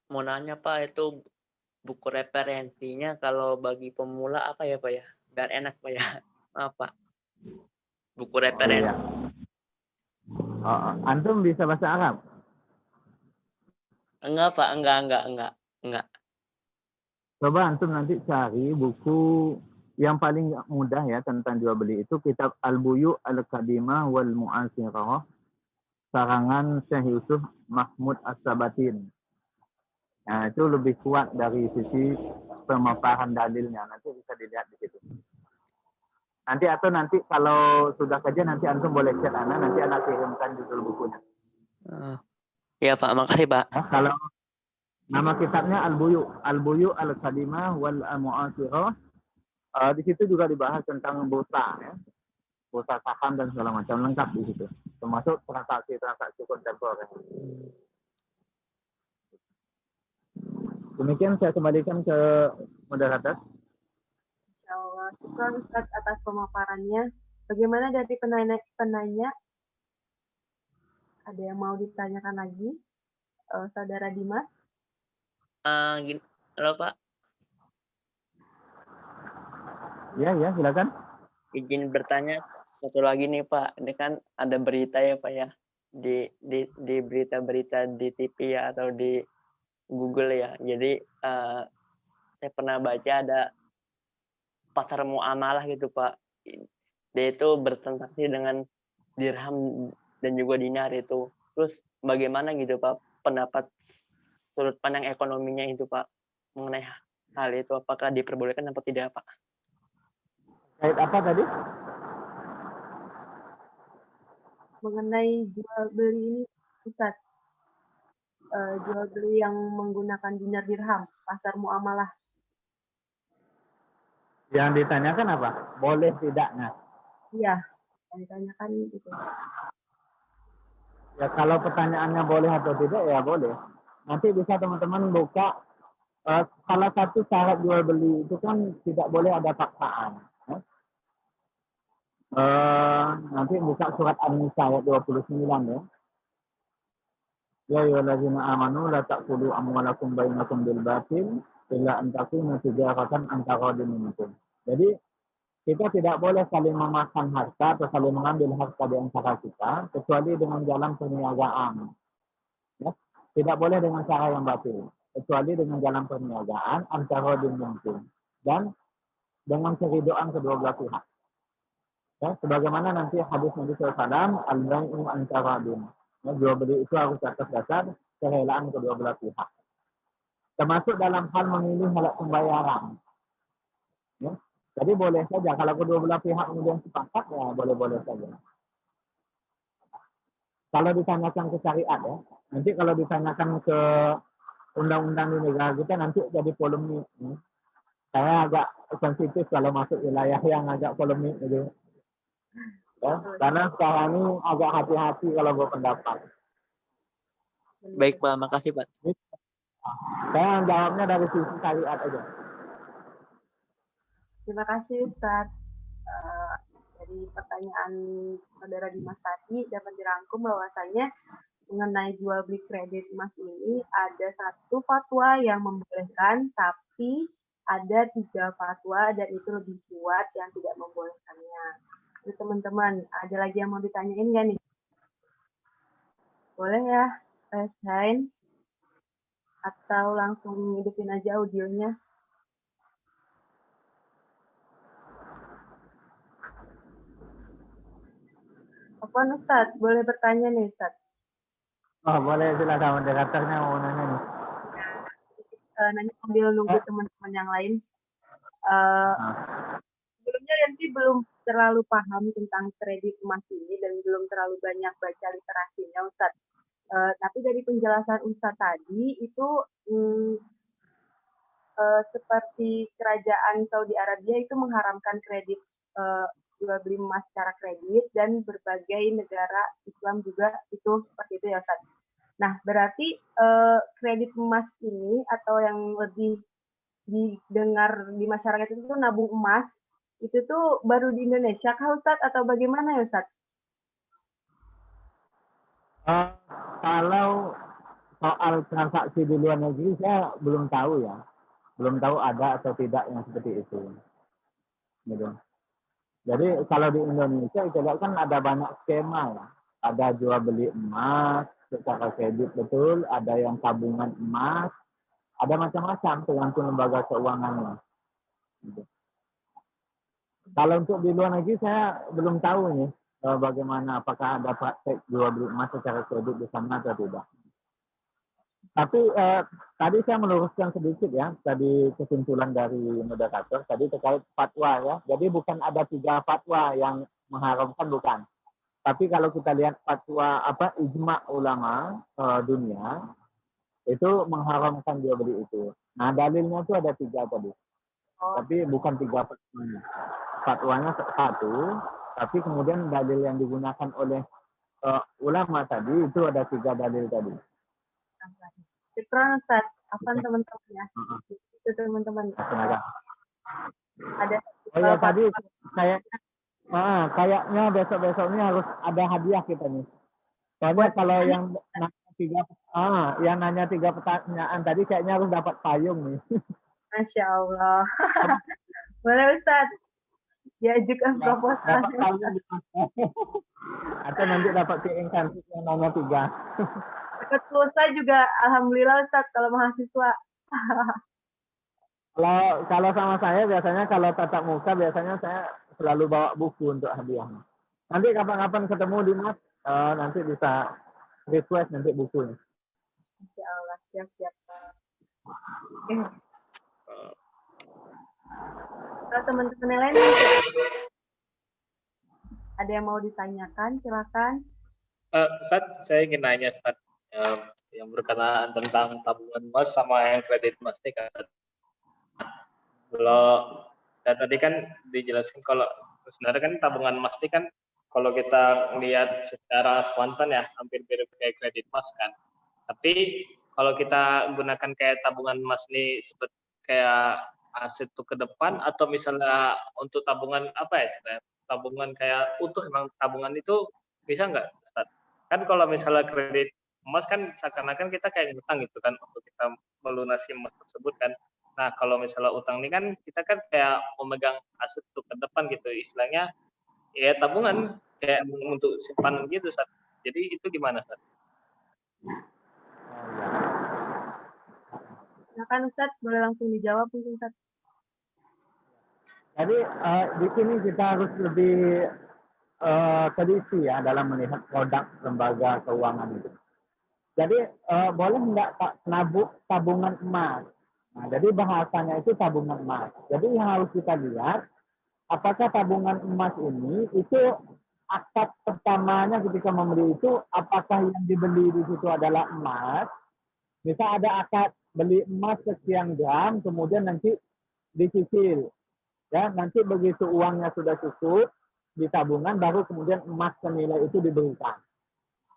Mau nanya, Pak, itu buku referensinya kalau bagi pemula apa ya, Pak ya? Biar enak, Pak ya. Maaf, Pak. Buku referensi. Iya. Antum bisa bahasa Arab? Enggak, Pak. Enggak. Coba antum nanti cari buku yang paling mudah ya tentang jual beli itu kitab Al-Buyu' Al-Qadimah wal Mu'asirah karangan Syekh Yusuf Mahmud As-Sabatin. Nah, itu lebih kuat dari sisi pemaparan dalilnya. Nanti bisa dilihat di situ. Nanti kalau sudah kerja nanti antum boleh chat Ana, nanti Ana kirimkan judul bukunya. Ya, Pak, makasih, Pak. Nah, kalau nama kitabnya Al-Buyu' Al-Qadimah wal Mu'asirah. Di situ juga dibahas tentang bursa ya. Bursa saham dan segala macam lengkap di situ. Termasuk transaksi kontemporer. Demikian saya kembalikan ke moderator. Insyaallah, syukran Ustaz atas pemaparannya. Bagaimana dari penanya? Ada yang mau ditanyakan lagi? Saudara Dimas? Halo, Pak. Ya, silakan. izin bertanya satu lagi nih Pak. Ini kan ada berita ya Pak ya di berita-berita di TV ya atau di Google ya. Jadi saya pernah baca ada pasar muamalah gitu Pak. Dia itu bertransaksi dengan dirham dan juga dinar itu. Terus bagaimana gitu Pak pendapat sudut pandang ekonominya itu Pak mengenai hal itu, apakah diperbolehkan atau tidak Pak? Kait apa tadi? Mengenai jual beli ini, Ustaz, jual beli yang menggunakan dinar dirham, pasar muamalah. Yang ditanyakan apa? Boleh tidaknya? Iya, yang ditanyakan itu. Ya kalau pertanyaannya boleh atau tidak ya boleh. Nanti bisa teman-teman buka salah satu syarat jual beli itu kan tidak boleh ada paksaan. Ya. Nanti buka surat An-Nisa ayat 29 ya. Ya ayyuhallazina amanu la ta'kulu amwalakum bainakum bil batil illa an takuna tijaratan an taradin minkum. Jadi kita tidak boleh saling memakan harta atau saling mengambil harta di antara kita kecuali dengan jalan perniagaan. Ya. Tidak boleh dengan cara yang batil kecuali dengan jalan perniagaan antara mungkin dan dengan keridoan kedua belah pihak. Ya, sebagaimana nanti hadis Nabi SAW, al-bai'u antara din. Ya, jual beli itu harus atas dasar kerelaan kedua belah pihak. Termasuk dalam hal memilih alat pembayaran. Ya. Jadi boleh saja kalau kedua belah pihak kemudian sepakat ya boleh-boleh saja. Kalau ditanyakan ke syariat ya, nanti kalau ditanyakan ke undang-undang di negara kita nanti jadi polemik. Ya. Saya agak sensitif kalau masuk wilayah yang agak polemik gitu. Ya, karena sekarang ini agak hati-hati kalau berpendapat. Baik Pak, makasih Pak. Saya jawabnya dari sisi syariat aja. Terima kasih Ustaz. Dari pertanyaan saudara Dimas tadi dapat dirangkum bahwasanya mengenai jual beli kredit emas ini ada satu fatwa yang membolehkan, tapi ada 3 fatwa dan itu lebih kuat yang tidak membolehkannya. Jadi teman-teman, ada lagi yang mau ditanyain nggak nih? Boleh ya, sign atau langsung hidupin aja audionya. Apa Ustaz? Boleh bertanya nih Ustaz? Oh boleh silakan moderatornya mau nanya nih. Nanya sambil nunggu teman-teman yang lain. Sebelumnya Yanti belum terlalu paham tentang kredit emas ini dan belum terlalu banyak baca literasinya Ustaz. Tapi dari penjelasan Ustaz tadi itu seperti kerajaan Saudi Arabia itu mengharamkan kredit jual beli emas secara kredit dan berbagai negara Islam juga itu seperti itu ya Ustaz. Nah berarti kredit emas ini atau yang lebih didengar di masyarakat itu nabung emas itu tuh baru di Indonesia kah Ustaz atau bagaimana ya Ustaz? Kalau soal transaksi di luar negeri saya belum tahu ya. Belum tahu ada atau tidak yang seperti itu. Gitu. Jadi kalau di Indonesia kita lihat kan ada banyak skema ya. Ada jual beli emas secara kredit betul, ada yang tabungan emas, ada macam-macam tergantung lembaga keuangannya. Gitu. Kalau untuk di luar negeri saya belum tahu nih bagaimana apakah ada praktek jual beli emas secara kredit di sana atau tidak. Tapi tadi saya meluruskan sedikit ya, tadi kesimpulan dari moderator tadi terkait fatwa ya. Jadi bukan ada 3 fatwa yang mengharamkan, bukan. Tapi kalau kita lihat fatwa ijma ulama dunia itu mengharamkan jual beli itu. Nah dalilnya itu ada 3 tadi. Tapi bukan 3 fatwanya. Fatwanya 1, tapi kemudian dalil yang digunakan oleh ulama tadi itu ada 3 dalil tadi. Syukran Ustaz. Apa teman-teman ya? Itu teman-teman. Ada ya tadi kayaknya besok-besok ini harus ada hadiah kita nih. Soalnya kalau yang nanya 3 pertanyaan tadi kayaknya harus dapat payung nih. Masya Allah. Boleh Ustaz. diajukan proposal. Dapat kawin atau nanti dapat piring cantik yang nomor 3. Dapat pulsa juga, alhamdulillah Ustaz kalau mahasiswa. Kalau sama saya biasanya kalau tatap muka biasanya saya selalu bawa buku untuk hadiah. Nanti kapan-kapan ketemu di Mas, nanti bisa request nanti bukunya. Insya Allah, siap-siap. Kalau teman-teman yang lain, ada yang mau ditanyakan, silakan. Ustaz, saya ingin nanya Ustaz, yang berkenaan tentang tabungan emas sama yang kredit emas nih Kak Ustaz. Kalau tadi kan dijelaskan kalau sebenarnya kan tabungan emas ini kan kalau kita lihat secara spontan ya hampir mirip kayak kredit emas kan. Tapi kalau kita gunakan kayak tabungan emas ini seperti kayak aset tuh ke depan atau misalnya untuk tabungan apa ya? Tabungan kayak utuh emang tabungan itu bisa nggak Ustaz? Kan kalau misalnya kredit emas kan seakan-akan kita kayak ngutang gitu kan untuk kita melunasi emas tersebut kan. Nah kalau misalnya utang ini kan kita kan kayak memegang aset tuh ke depan gitu istilahnya ya tabungan kayak untuk simpanan gitu Ustaz. Jadi itu gimana Ustaz? Silakan Ustaz, boleh langsung dijawab mungkin Ustaz. Jadi di sini kita harus lebih teliti ya dalam melihat produk lembaga keuangan itu. Jadi boleh enggak nabung tabungan emas? Nah, jadi bahasanya itu tabungan emas. Jadi yang harus kita lihat apakah tabungan emas ini itu akad pertamanya ketika membeli itu apakah yang dibeli di situ adalah emas? Misal ada akad beli emas sekian gram, kemudian nanti dicicil. Ya, nanti begitu uangnya sudah cukup di tabungan, baru kemudian emas senilai itu diberikan.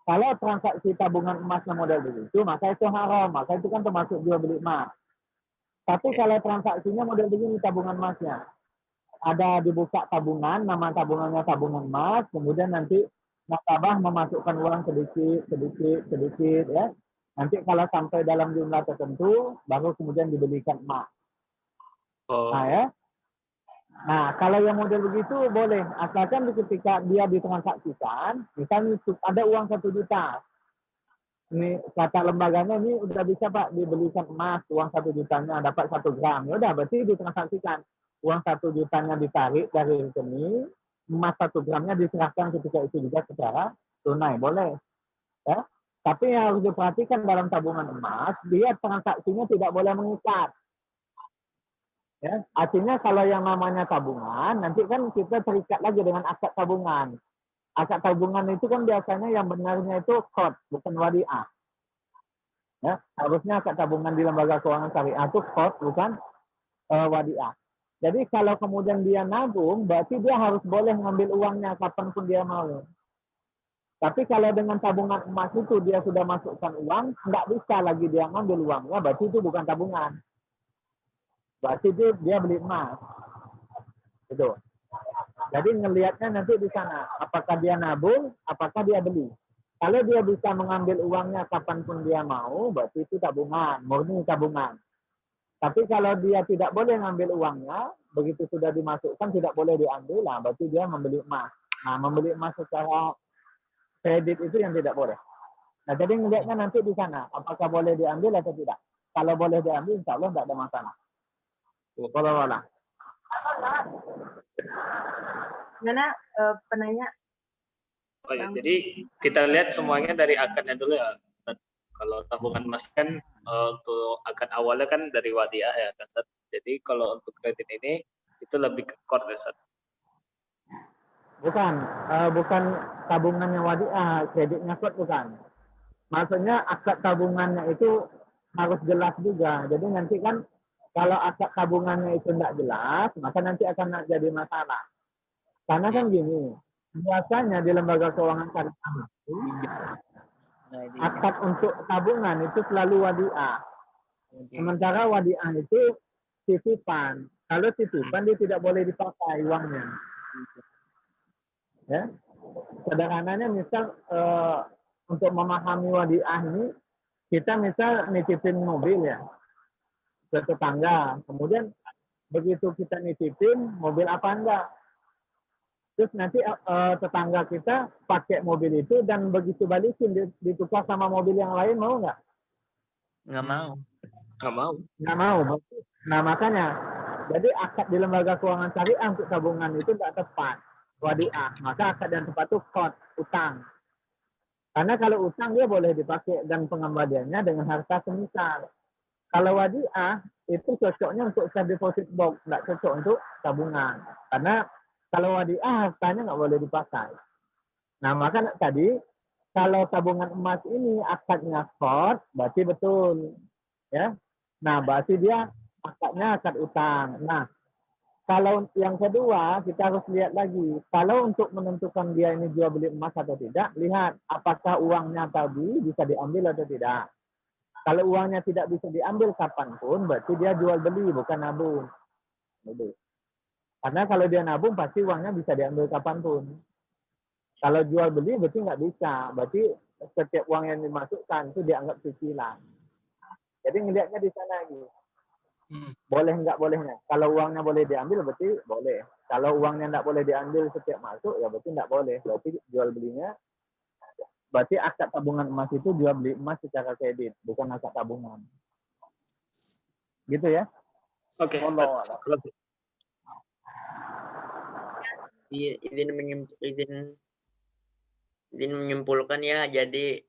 Kalau transaksi tabungan emasnya model begitu, maka itu haram. Maka itu kan termasuk jual beli emas. Tapi kalau transaksinya model begini tabungan emasnya, ada dibuka tabungan, nama tabungannya tabungan emas, kemudian nanti nasabah memasukkan uang sedikit, ya. Nanti kalau sampai dalam jumlah tertentu, baru kemudian dibelikan emas. Nah, ya. Nah, kalau yang model begitu boleh, asalkan ketika dia ditransaksikan, misalnya ada uang 1 juta. Ini kata lembaganya ini udah bisa Pak dibelikan emas, uang 1 jutanya dapat 1 gram. Ya udah berarti ditransaksikan. Uang 1 jutanya ditarik dari rekening, emas 1 gramnya diserahkan ketika itu juga secara tunai, boleh. Ya. Tapi yang harus diperhatikan dalam tabungan emas, dia transaksinya tidak boleh mengikat. Ya, artinya kalau yang namanya tabungan, nanti kan kita terikat lagi dengan akad tabungan. Akad tabungan itu kan biasanya yang benarnya itu qard, bukan wadiah. Ya, harusnya akad tabungan di lembaga keuangan syariah itu qard, bukan wadiah. Jadi kalau kemudian dia nabung, berarti dia harus boleh ngambil uangnya kapanpun dia mau. Tapi kalau dengan tabungan emas itu dia sudah masukkan uang, nggak bisa lagi dia ngambil uangnya, berarti itu bukan tabungan. Berarti dia beli emas. Itu. Jadi ngelihatnya nanti di sana, apakah dia nabung, apakah dia beli. Kalau dia bisa mengambil uangnya kapanpun dia mau, berarti itu tabungan, murni tabungan. Tapi kalau dia tidak boleh ngambil uangnya, begitu sudah dimasukkan tidak boleh diambil, lah berarti dia membeli emas. Nah, membeli emas secara kredit itu yang tidak boleh. Nah, jadi ngelihatnya nanti di sana, apakah boleh diambil atau tidak. Kalau boleh diambil, insya Allah tidak ada masalah. Walau. Gimana penanya? Oh ya, jadi kita lihat semuanya dari akadnya dulu ya. Kalau tabungan emas kan untuk akad awalnya kan dari wadiah ya kan. Jadi kalau untuk kredit ini itu lebih ke qard ya Ustaz. Bukan tabungannya wadiah, kreditnya qard bukan. Maksudnya akad tabungannya itu harus jelas juga. Jadi nanti kan kalau akad tabungannya itu tidak jelas, maka nanti akan jadi masalah. Karena kan gini, biasanya di lembaga keuangan syariah itu akad untuk tabungan itu selalu wadiah. Sementara wadiah itu titipan. Kalau titipan dia tidak boleh dipakai uangnya. Ya, sederhananya misal untuk memahami wadiah ini, kita misal nitipin mobil ya ke tetangga, kemudian begitu kita nitipin mobil apa enggak, Terus nanti tetangga kita pakai mobil itu dan begitu balikin ditukar sama mobil yang lain, mau nggak? Nggak mau. Nggak mau. Nggak mau. Nah makanya, jadi akad di lembaga keuangan syariah untuk tabungan itu nggak tepat. Wadiah. Maka akad yang tepat itu qard, utang. Karena kalau utang dia boleh dipakai dan pengembaliannya dengan harta semisal. Kalau wadiah itu cocoknya untuk cash deposit box, nggak cocok untuk tabungan. Karena kalau wadiah hartanya nggak boleh dipakai. Nah maka tadi kalau tabungan emas ini akadnya qard, berarti betul, ya. Nah berarti dia akadnya akad utang. Nah kalau yang kedua, kita harus lihat lagi. Kalau untuk menentukan dia ini jual beli emas atau tidak, lihat apakah uangnya tadi bisa diambil atau tidak. Kalau uangnya tidak bisa diambil kapanpun, berarti dia jual beli, bukan nabung. Karena kalau dia nabung, pasti uangnya bisa diambil kapanpun. Kalau jual beli, berarti nggak bisa. Berarti setiap uang yang dimasukkan itu dianggap cicilan. Jadi ngelihatnya di sana gitu. Boleh nggak bolehnya. Kalau uangnya boleh diambil berarti boleh. Kalau uangnya nggak boleh diambil setiap masuk ya berarti nggak boleh. Berarti jual belinya berarti akad tabungan emas itu jual beli emas secara kredit, bukan akad tabungan. Gitu ya? Oke. Izin menyimpulkan ya. Jadi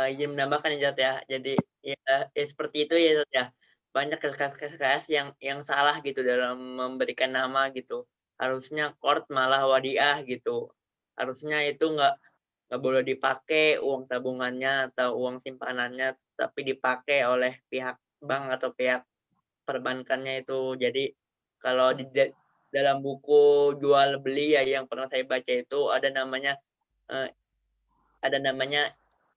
izin menambahkan ya Zat ya. Jadi ya seperti itu ya Zat ya. Banyak kasus yang salah gitu dalam memberikan nama gitu. Harusnya qard malah wadiah gitu. Harusnya itu nggak boleh dipakai uang tabungannya atau uang simpanannya, tapi dipakai oleh pihak bank atau pihak perbankannya itu. Jadi kalau di dalam buku jual beli ya yang pernah saya baca itu ada namanya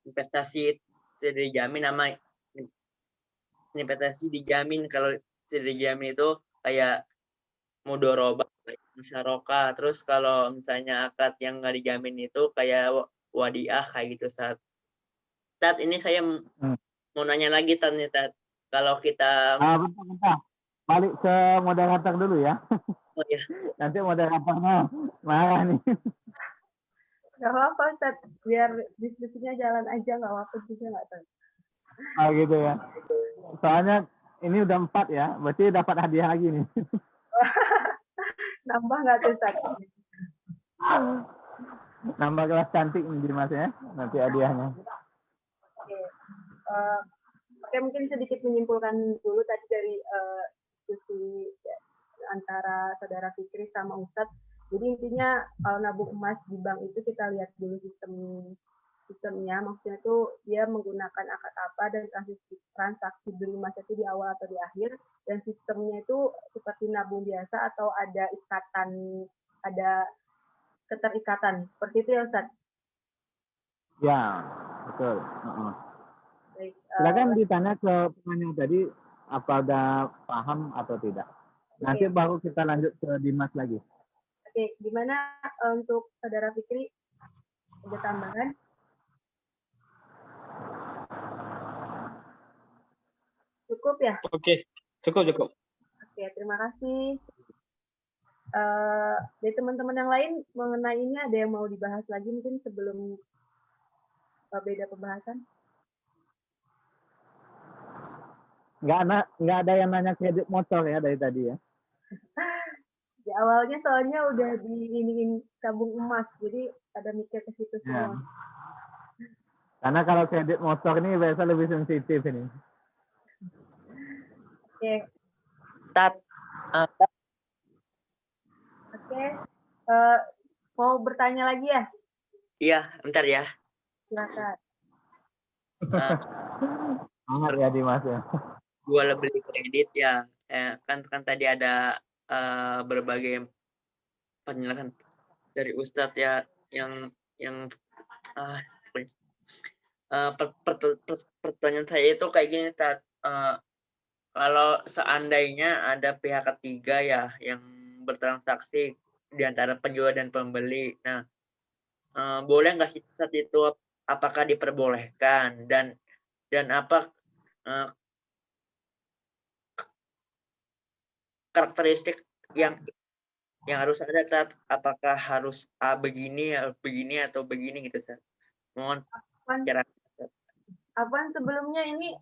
investasi tidak dijamin, nama investasi dijamin. Kalau tidak dijamin itu kayak mudoroba, musyarakah. Terus kalau misalnya akad yang nggak dijamin itu kayak wadiah kayak gitu. Saat ini saya mau nanya lagi Tat. Kalau kita bentar. Balik ke moderator dulu ya. oh ya. Nanti moderatornya marah nih. Gak apa-apa Ustaz, biar diskusinya jalan aja, nggak apa-apa juga nggak tahu. Oh gitu ya. Soalnya ini udah 4 ya, berarti dapat hadiah lagi nih. Nambah nggak tuh Ustaz? Nambah gelas cantik nih Mas ya, nanti hadiahnya. Oke, mungkin sedikit menyimpulkan dulu tadi dari diskusi antara saudara Fikri sama Ustadz. Jadi intinya nabung emas di bank itu kita lihat dulu sistemnya, maksudnya itu dia menggunakan akad apa dan transaksi beli emas itu di awal atau di akhir, dan sistemnya itu seperti nabung biasa atau ada keterikatan seperti itu ya Ustadz? Ya, betul. Silakan ditanya ke penanya tadi apa udah paham atau tidak. Nanti baru kita lanjut ke Dimas lagi. Oke, gimana untuk saudara Fikri? Ada tambahan? Cukup ya? Oke, cukup. Oke, terima kasih. Dari teman-teman yang lain mengenai ini ada yang mau dibahas lagi mungkin sebelum beda pembahasan? Nggak ada yang nanya kredit motor ya dari tadi ya? Di awalnya soalnya udah diiniin tabung emas, jadi ada mikir ke situ semua. Karena kalau kredit motor ini biasa lebih sensitif ini. Oke. Oke. Mau bertanya lagi ya? Iya, bentar ya. Silakan. Sangat ya Dimas ya. Jual beli kredit ya. Kan tadi ada berbagai penjelasan dari Ustadz ya yang pertanyaan saya itu kayak gini Tat. Kalau seandainya ada pihak ketiga ya yang bertransaksi di antara penjual dan pembeli, nah boleh nggak sih saat itu apakah diperbolehkan dan apa karakteristik yang yang harus ada, Tat? Apakah harus begini atau begini gitu, Tat? Mohon Afwan, cara. Afwan, sebelumnya ini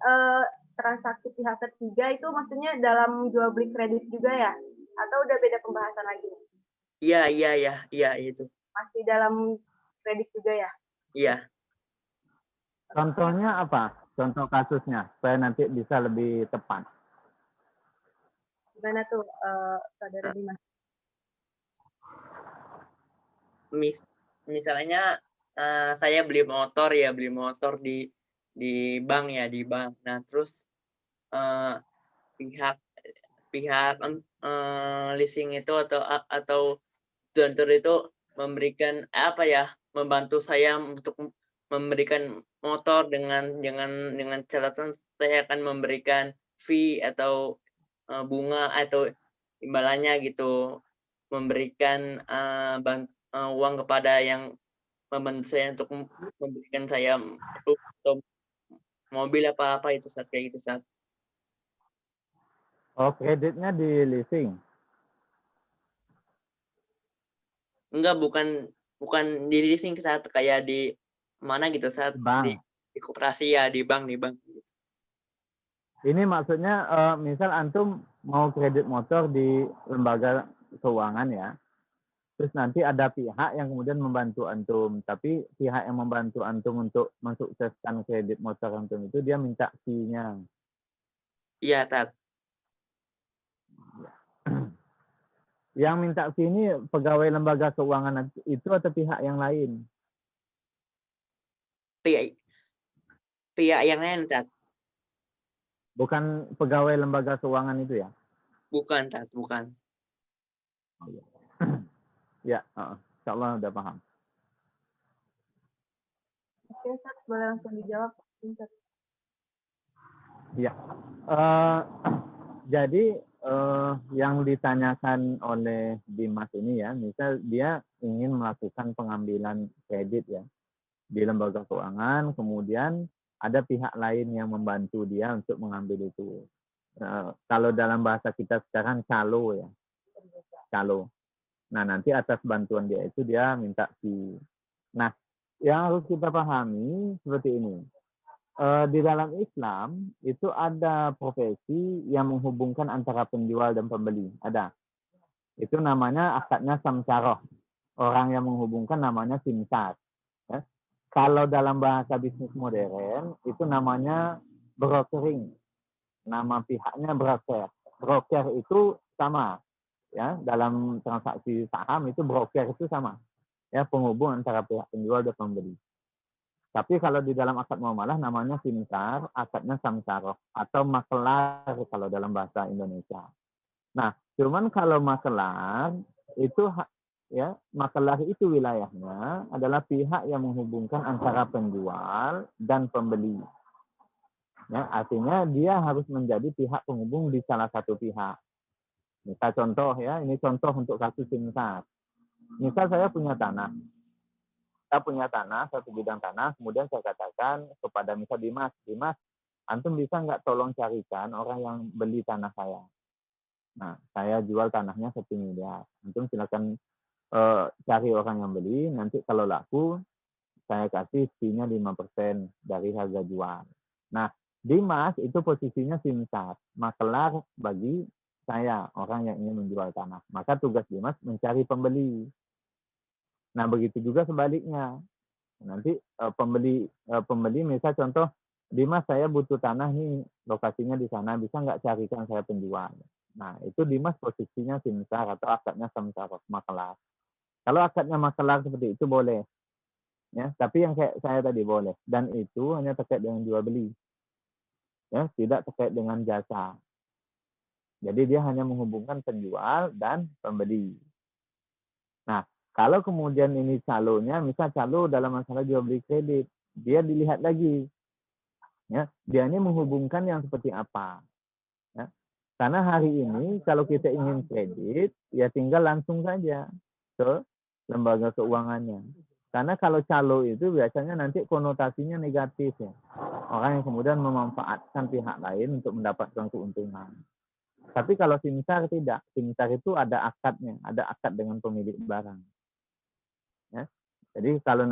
transaksi pihak ketiga itu maksudnya dalam jual beli kredit juga ya? Atau udah beda pembahasan lagi? Iya itu. Masih dalam kredit juga ya? Iya. Contohnya apa? Contoh kasusnya, supaya nanti bisa lebih tepat. Gimana tuh, Saudara Dimas? Misalnya saya beli motor di bank ya, di bank. Nah, terus pihak leasing itu atau donor itu memberikan membantu saya untuk memberikan motor dengan catatan saya akan memberikan fee atau bunga atau imbalannya gitu, memberikan uang kepada yang membantu saya untuk memberikan saya atau mobil apa itu saat kayak gitu saat. Oh, kreditnya di leasing. Enggak, bukan di leasing saat kayak di mana gitu saat Bank. di koperasi ya, di bank. Ini maksudnya misal antum mau kredit motor di lembaga keuangan ya. Terus nanti ada pihak yang kemudian membantu antum, tapi pihak yang membantu antum untuk mensukseskan kredit motor antum itu dia minta fee-nya. Iya, Tat. Yang minta fee ini pegawai lembaga keuangan itu atau pihak yang lain? Pihak yang lain, Tat. Bukan pegawai lembaga keuangan itu ya? Bukan, Tat, bukan. Oh, ya. Ya, insya Allah udah paham. Oke, Sat, boleh langsung dijawab. Ya, jadi yang ditanyakan oleh Dimas ini ya, misal dia ingin melakukan pengambilan kredit ya di lembaga keuangan, kemudian ada pihak lain yang membantu dia untuk mengambil itu. Kalau dalam bahasa kita sekarang calo ya, calo. Nah nanti atas bantuan dia itu dia minta fee. Nah yang harus kita pahami seperti ini. Di dalam Islam itu ada profesi yang menghubungkan antara penjual dan pembeli. Ada. Itu namanya akadnya samsaroh. Orang yang menghubungkan namanya simsar. Ya. Kalau dalam bahasa bisnis modern itu namanya brokering. Nama pihaknya broker. Broker itu sama. Ya, dalam transaksi saham itu broker itu sama. Ya, penghubung antara pihak penjual dan pembeli. Tapi kalau di dalam akad muamalah namanya simsar, akadnya samsaroh atau makelar kalau dalam bahasa Indonesia. Nah, cuman kalau makelar itu ya, makelar itu wilayahnya adalah pihak yang menghubungkan antara penjual dan pembeli. Ya, artinya dia harus menjadi pihak penghubung di salah satu pihak. Misal contoh ya, ini contoh untuk kasus simsar. Misal saya punya tanah. Saya punya tanah, satu bidang tanah, kemudian saya katakan kepada misal Dimas, antum bisa nggak tolong carikan orang yang beli tanah saya. Nah, saya jual tanahnya 1 miliar. Antum silakan cari orang yang beli, nanti kalau laku, saya kasih fee-nya 5% dari harga jual. Nah, Dimas itu posisinya simsar, makelar bagi saya, orang yang ingin menjual tanah. Maka tugas Dimas mencari pembeli. Nah, begitu juga sebaliknya. Nanti pembeli misal contoh, Dimas saya butuh tanah nih, lokasinya di sana, bisa nggak carikan saya penjual? Nah, itu Dimas posisinya simsar atau akadnya samsar, makelar. Kalau akadnya makelar seperti itu boleh. Ya, tapi yang kayak saya tadi boleh. Dan itu hanya terkait dengan jual beli. Ya, tidak terkait dengan jasa. Jadi dia hanya menghubungkan penjual dan pembeli. Nah, kalau kemudian ini calonya, misal calo dalam masalah jual beli kredit, dia dilihat lagi. Ya, dia ini menghubungkan yang seperti apa. Ya. Karena hari ini kalau kita ingin kredit, ya tinggal langsung saja ke lembaga keuangannya. Karena kalau calo itu biasanya nanti konotasinya negatif ya. Orang yang kemudian memanfaatkan pihak lain untuk mendapatkan keuntungan. Tapi kalau simsar tidak. Simsar itu ada akadnya, ada akad dengan pemilik barang. Ya. Jadi kalau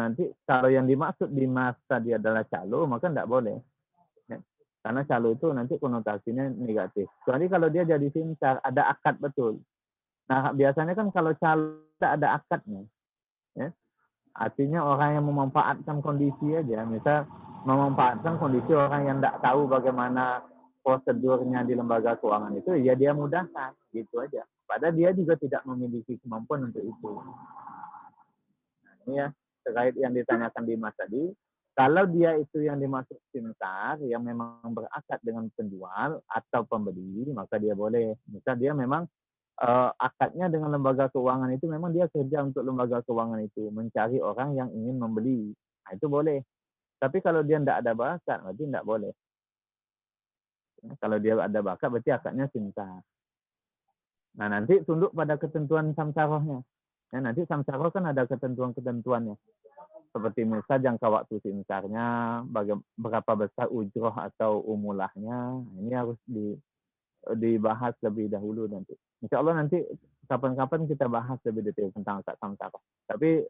yang dimaksud di masa dia adalah calo, maka tidak boleh. Ya. Karena calo itu nanti konotasinya negatif. Kecuali kalau dia jadi simsar, ada akad betul. Nah, biasanya kan kalau calo ada akadnya. Ya. Artinya orang yang memanfaatkan kondisi aja, misal memanfaatkan kondisi orang yang tidak tahu bagaimana prosedurnya di lembaga keuangan itu, ya dia mudahkan, gitu aja. Padahal dia juga tidak memiliki kemampuan untuk itu. Nah, ini ya, terkait yang ditanyakan Dimas tadi, kalau dia itu yang dimaksud simsar, yang memang berakad dengan penjual atau pembeli, maka dia boleh. Misal dia memang akadnya dengan lembaga keuangan itu memang dia kerja untuk lembaga keuangan itu, mencari orang yang ingin membeli. Nah, itu boleh. Tapi kalau dia tidak ada bakat, berarti tidak boleh. Kalau dia ada bakat, berarti akadnya simsar. Nah, nanti tunduk pada ketentuan samsarohnya. Ya, nanti samsaroh kan ada ketentuan-ketentuannya. Seperti misal jangka waktu simsarnya, berapa besar ujroh atau umulahnya. Ini harus dibahas lebih dahulu nanti. Insya Allah nanti kapan-kapan kita bahas lebih detail tentang akad samsaroh. Tapi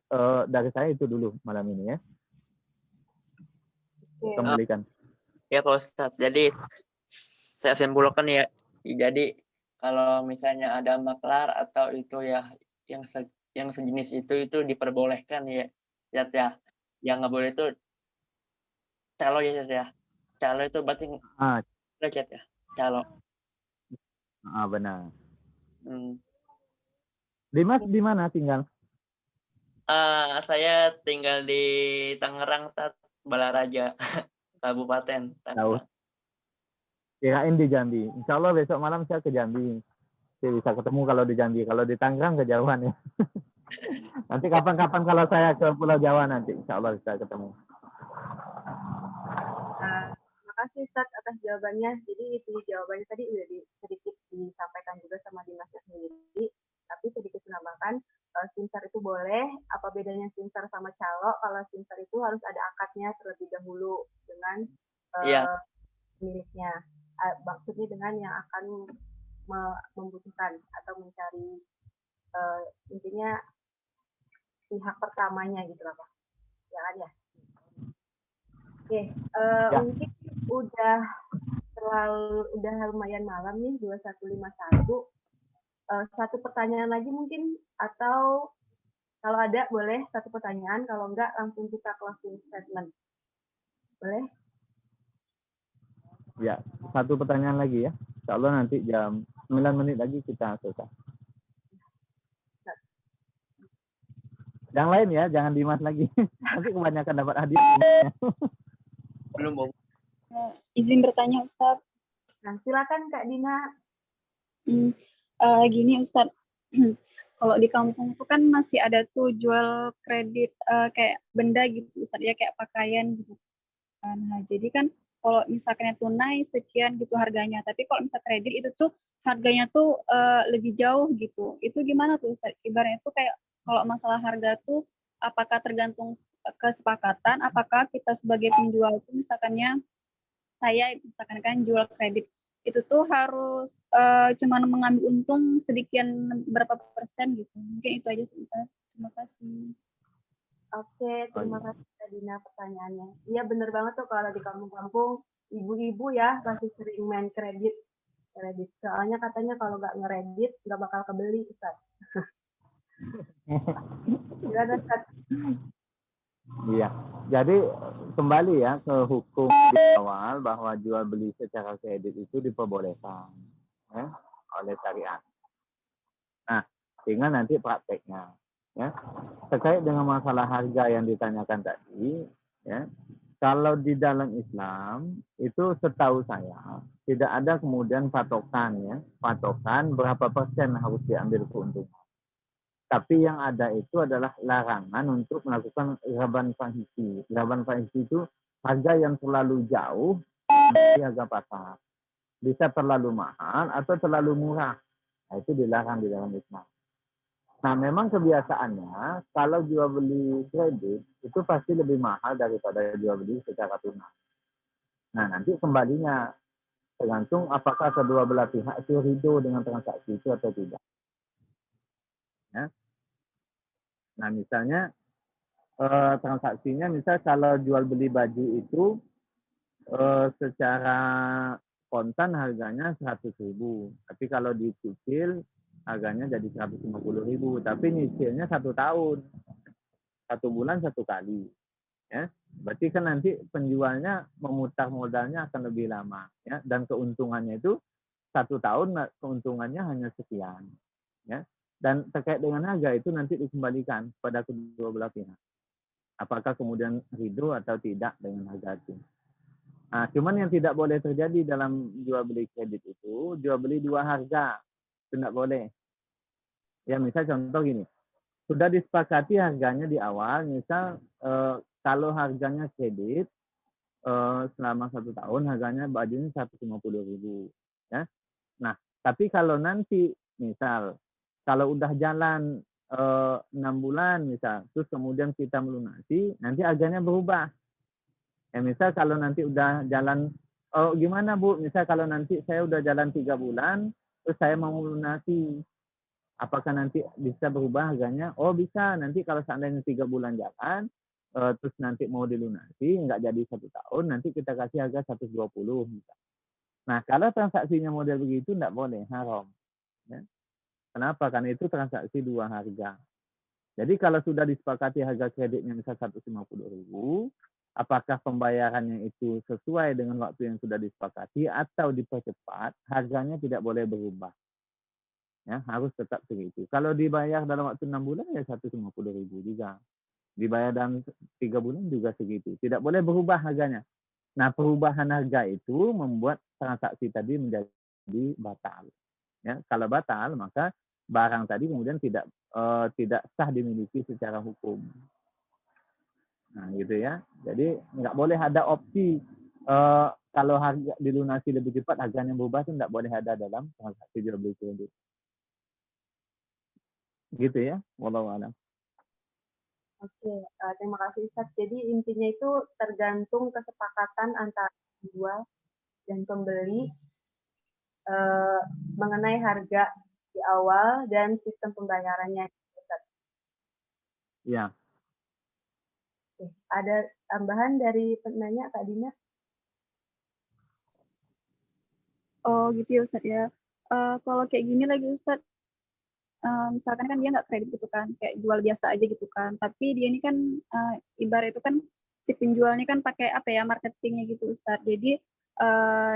dari saya itu dulu malam ini ya. Kembalikan. Ya Pak Ustadz, jadi saya simpulkan ya, jadi kalau misalnya ada maklar atau itu ya yang sejenis itu diperbolehkan ya, ya. Yang nggak boleh itu calo ya. Calo itu berarti lecet ya, calo. Benar. Dimas di mana tinggal? Saya tinggal di Tangerang, Balaraja, Kabupaten. Tahu. Kirain di Jambi. Insya Allah besok malam saya ke Jambi. Saya bisa ketemu kalau di Jambi. Kalau di Tangerang kejauhan ya. Nanti kapan-kapan kalau saya ke Pulau Jawa nanti, insya Allah bisa ketemu. Terima kasih Ustaz atas jawabannya. Jadi itu jawabannya tadi udah sedikit disampaikan juga sama Dimasnya sendiri. Tapi sedikit menambahkan, simsar itu boleh. Apa bedanya simsar sama calo? Kalau simsar itu harus ada akadnya terlebih dahulu dengan miliknya. Maksudnya dengan yang akan membutuhkan atau mencari intinya pihak pertamanya gitu lah Pak. Ya kan ya? Oke, mungkin udah lumayan malam nih 21.51. Satu pertanyaan lagi mungkin, atau kalau ada boleh satu pertanyaan, kalau enggak langsung kita closing statement. Boleh? Ya, satu pertanyaan lagi ya. Insya Allah nanti jam 9 menit lagi kita selesai. Yang lain ya, jangan Dimas lagi. Nanti kebanyakan dapat hadiah. Belum. Izin bertanya Ustadz. Nah, silakan Kak Dina. Gini Ustadz, kalau di kampung itu kan masih ada tuh jual kredit kayak benda gitu Ustadz ya, kayak pakaian gitu. Nah, jadi kan kalau misalkan tunai sekian gitu harganya, tapi kalau misal kredit itu tuh harganya tuh lebih jauh gitu. Itu gimana tuh Ustadz? Ibaratnya tuh kayak kalau masalah harga tuh apakah tergantung kesepakatan, apakah kita sebagai penjual itu misalkannya saya misalkan kan jual kredit itu tuh harus cuma mengambil untung sekian berapa persen gitu. Mungkin itu aja sih Ustadz. Terima kasih. Oke, terima kasih Kak Dina pertanyaannya. Iya bener banget tuh kalau di kampung-kampung ibu-ibu ya masih sering main kredit. Soalnya katanya kalau nggak ngeredit nggak bakal kebeli Ustaz. Gimana Ustaz? Iya, jadi kembali ya ke hukum di awal bahwa jual beli secara kredit itu diperbolehkan ya, oleh syariat. Nah, tinggal nanti prakteknya. Ya, terkait dengan masalah harga yang ditanyakan tadi, ya, kalau di dalam Islam itu setahu saya tidak ada kemudian patokan ya, patokan berapa persen harus diambil keuntungan. Tapi yang ada itu adalah larangan untuk melakukan raban fahisi. Raban fahisi itu harga yang terlalu jauh dari harga pasar. Bisa terlalu mahal atau terlalu murah. Nah, itu dilarang di dalam Islam. Nah, memang kebiasaannya kalau jual beli kredit itu pasti lebih mahal daripada jual beli secara tunai. Nah, nanti kembalinya tergantung apakah kedua belah pihak itu ridho dengan transaksi itu atau tidak. Ya. Nah, misalnya transaksinya, misal kalau jual beli baju itu secara kontan harganya 100.000, tapi kalau dicicil harganya jadi 150.000, tapi nyicilnya 1 tahun, 1 bulan 1 kali. Ya, berarti kan nanti penjualnya memutar modalnya akan lebih lama, ya, dan keuntungannya itu 1 tahun keuntungannya hanya sekian, ya. Dan terkait dengan harga itu nanti dikembalikan pada kedua belah pihak, apakah kemudian ridho atau tidak dengan harga itu. Nah, cuman yang tidak boleh terjadi dalam jual beli kredit itu jual beli dua harga, itu tidak boleh. Ya, misal contoh gini, sudah disepakati harganya di awal, misal kalau harganya kredit selama 1 tahun harganya bajunya 150.000, ya. Nah, tapi kalau nanti misal kalau udah jalan 6 bulan misal, terus kemudian kita melunasi, nanti harganya berubah. Ya, misal kalau nanti udah jalan, gimana Bu? Misal kalau nanti saya udah jalan 3 bulan, terus saya mau melunasi, apakah nanti bisa berubah harganya? Oh bisa, nanti kalau seandainya 3 bulan jalan, terus nanti mau dilunasi, nggak jadi 1 tahun, nanti kita kasih harga 120. Misal. Nah, kalau transaksinya model begitu, nggak boleh, haram. Ya. Kenapa? Karena itu transaksi dua harga. Jadi kalau sudah disepakati harga kreditnya misal 150.000, apakah pembayarannya itu sesuai dengan waktu yang sudah disepakati atau dipercepat, harganya tidak boleh berubah. Ya, harus tetap segitu. Kalau dibayar dalam waktu 6 bulan ya 150.000 juga. Dibayar dalam 3 bulan juga segitu. Tidak boleh berubah harganya. Nah, perubahan harga itu membuat transaksi tadi menjadi batal. Ya, kalau batal maka barang tadi kemudian tidak sah dimiliki secara hukum. Nah, gitu ya. Jadi nggak boleh ada opsi kalau harga dilunasi lebih cepat harganya berubah, itu nggak boleh ada dalam transaksi jual beli kredit. Gitu ya, wallahu a'lam. Oke, terima kasih Ustaz. Jadi intinya itu tergantung kesepakatan antara penjual dan pembeli mengenai harga di awal dan sistem pembayarannya. Ustaz. Ya. Oke, ada tambahan dari penanya Kak Dina? Oh gitu ya Ustaz ya. Kalau kayak gini lagi Ustaz, misalkan kan dia nggak kredit gitu kan, kayak jual biasa aja gitu kan. Tapi dia ini kan ibarat itu kan si penjualnya kan pakai apa ya, marketingnya gitu Ustaz. Jadi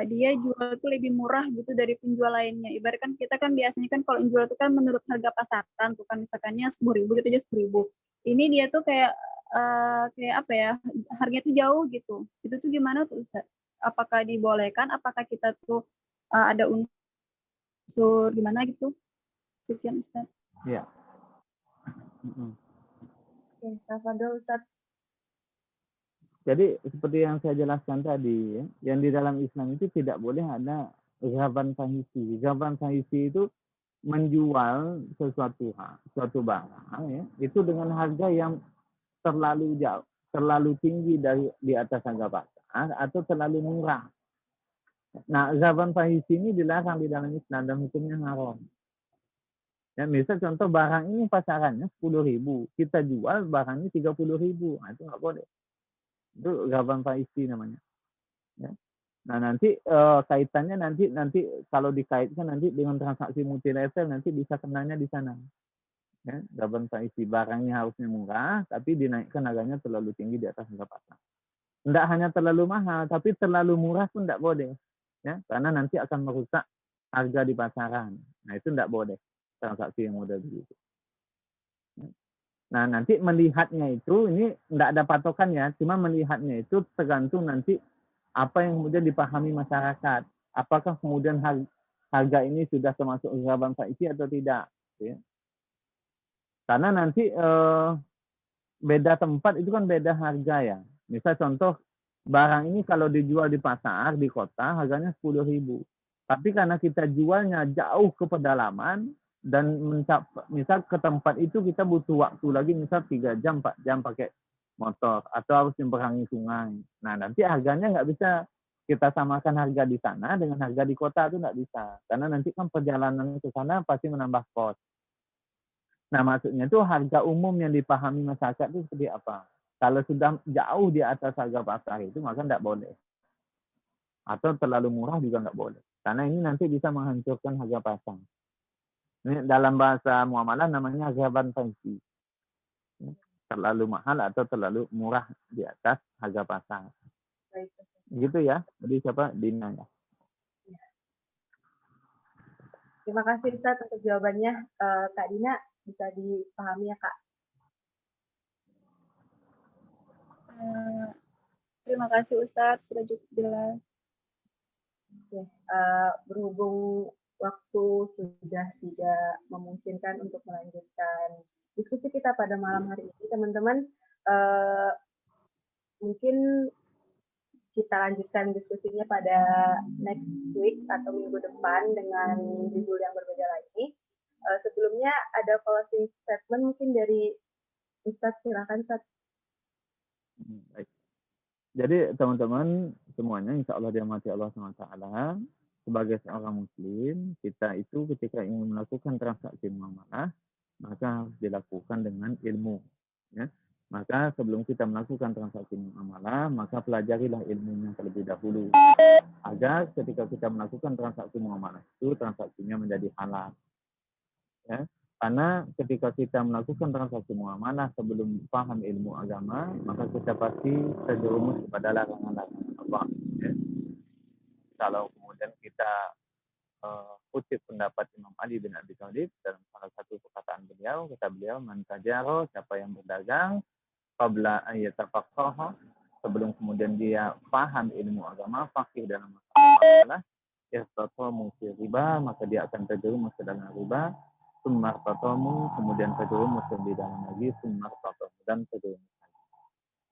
dia jual tuh lebih murah gitu dari penjual lainnya. Ibarat kan kita kan biasanya kan kalau jual itu kan menurut harga pasaran tuh kan, misalkannya 10.000 gitu aja 10.000. Ini dia tuh kayak kayak apa ya, harganya tuh jauh gitu. Itu tuh gimana tuh Ustaz? Apakah dibolehkan? Apakah kita tuh ada unsur gimana gitu? Sekian Ustaz. Ya. Oke, Tafadhol Ustaz. Jadi seperti yang saya jelaskan tadi, ya, yang di dalam Islam itu tidak boleh ada ghaban fahisi. Ghaban fahisi itu menjual suatu barang, ya, itu dengan harga yang terlalu jauh, terlalu tinggi dari di atas harga pasar atau terlalu murah. Nah, ghaban fahisi ini dilarang di dalam Islam dan hukumnya haram. Ya, misal contoh barang ini pasarannya 10.000, kita jual barangnya 30.000, nah, itu nggak boleh. Itu ghaban fahisi namanya. Ya. Nah, nanti kaitannya nanti kalau dikaitkan nanti dengan transaksi multi level nanti bisa kenanya di sana. Ya, ghaban fahisi, barangnya harusnya murah tapi dinaikkan harganya terlalu tinggi di atas harga pasar. Tidak hanya terlalu mahal tapi terlalu murah pun tidak boleh. Ya, karena nanti akan merusak harga di pasaran. Nah, itu tidak boleh transaksi yang model begitu. Nah, nanti melihatnya itu, ini tidak ada patokannya, cuma melihatnya itu tergantung nanti apa yang kemudian dipahami masyarakat. Apakah kemudian harga ini sudah termasuk ghaban fahisi atau tidak. Ya. Karena nanti beda tempat itu kan beda harga ya. Misal contoh, barang ini kalau dijual di pasar, di kota, harganya 10.000. Tapi karena kita jualnya jauh ke pedalaman, dan misal ke tempat itu kita butuh waktu lagi misal 3 jam 4 jam pakai motor atau harus menyeberangi sungai. Nah, nanti harganya nggak bisa kita samakan harga di sana dengan harga di kota itu nggak bisa. Karena nanti kan perjalanan ke sana pasti menambah kos. Nah, maksudnya itu harga umum yang dipahami masyarakat itu seperti apa. Kalau sudah jauh di atas harga pasar itu, maka tidak boleh. Atau terlalu murah juga nggak boleh. Karena ini nanti bisa menghancurkan harga pasar. Ini dalam bahasa muamalah namanya ghaban fancy. Terlalu mahal atau terlalu murah di atas harga pasar. Baik. Gitu ya. Jadi siapa? Dina ya. Terima kasih Ustaz untuk jawabannya. Kak Dina, bisa dipahami ya Kak? Terima kasih Ustadz, sudah cukup jelas. Oke, berhubung waktu sudah tidak memungkinkan untuk melanjutkan diskusi kita pada malam hari ini, teman-teman, mungkin kita lanjutkan diskusinya pada next week atau minggu depan dengan judul yang berbeda lagi. Sebelumnya ada closing statement mungkin dari Ustadz, silakan Ustadz. Baik. Jadi teman-teman semuanya insya Allah dirahmati Allah SWT, sebagai seorang muslim, kita itu ketika ingin melakukan transaksi muamalah, maka harus dilakukan dengan ilmu. Ya. Maka sebelum kita melakukan transaksi muamalah, maka pelajarilah ilmunya terlebih dahulu. Agar ketika kita melakukan transaksi muamalah itu, transaksinya menjadi halal. Ya. Karena ketika kita melakukan transaksi muamalah sebelum paham ilmu agama, maka kita pasti terjerumus kepada larangan-larangan Allah. Ya. Kalau kemudian kita kutip pendapat Imam Ali bin Abi Thalib dalam salah satu perkataan beliau, kata beliau, man tajaro, siapa yang berdagang, qabla ayyatafaqaha, sebelum kemudian dia paham ilmu agama, faqih dalam masalah, yastatamu fi riba, maka dia akan terjerumus ke dalam riba, summa tatamu, kemudian terjerumus di dalam lagi, summa tatamu, dan terjerumus lagi.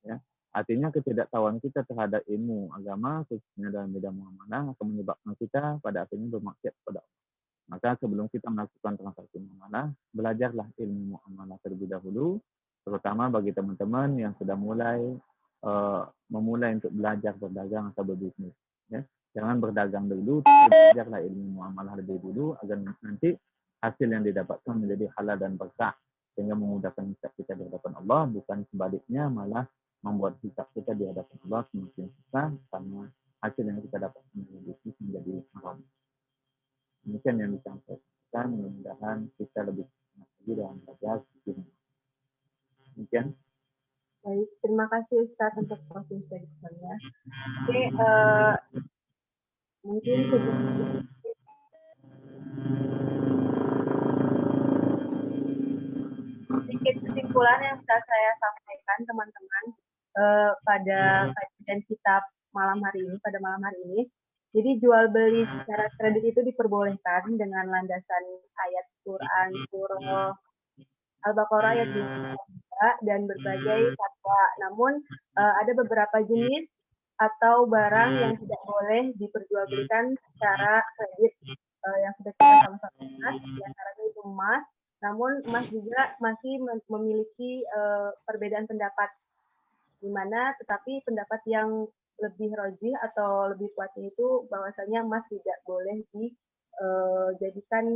Ya. Artinya ketidaktahuan kita terhadap ilmu agama, khususnya dalam bidang muamalah, akan menyebabkan kita pada akhirnya bermaksiat kepada Allah. Maka sebelum kita melakukan transaksi muamalah, belajarlah ilmu muamalah terlebih dahulu, terutama bagi teman-teman yang sudah memulai untuk belajar berdagang atau berbisnis. Ya. Jangan berdagang dulu, belajarlah ilmu muamalah lebih dulu, agar nanti hasil yang didapatkan menjadi halal dan berkah, sehingga memudahkan hisab kita di hadapan Allah, bukan sebaliknya malah membuat hisab kita di hadapan Allah semakin susah karena hasil yang kita dapatkan dari bisnis menjadi haram. Demikian yang disampaikan, mudah-mudahan kita lebih semangat lagi dalam belajar bisnis. Demikian. Baik, terima kasih Ustaz untuk closing statement-nya. Oke, mungkin sedikit kesimpulan yang bisa saya sampaikan teman-teman pada kajian kitab malam hari ini, pada malam hari ini. Jadi jual beli secara kredit itu diperbolehkan dengan landasan ayat Quran surah Al-Baqarah ayat 2 dan berbagai fatwa. Namun ada beberapa jenis atau barang yang tidak boleh diperjualbelikan secara kredit yang sudah kita sama-sama lihat, di antaranya itu emas. Namun emas juga masih memiliki perbedaan pendapat, di mana tetapi pendapat yang lebih rajih atau lebih kuatnya itu bahwasanya emas tidak boleh dijadikan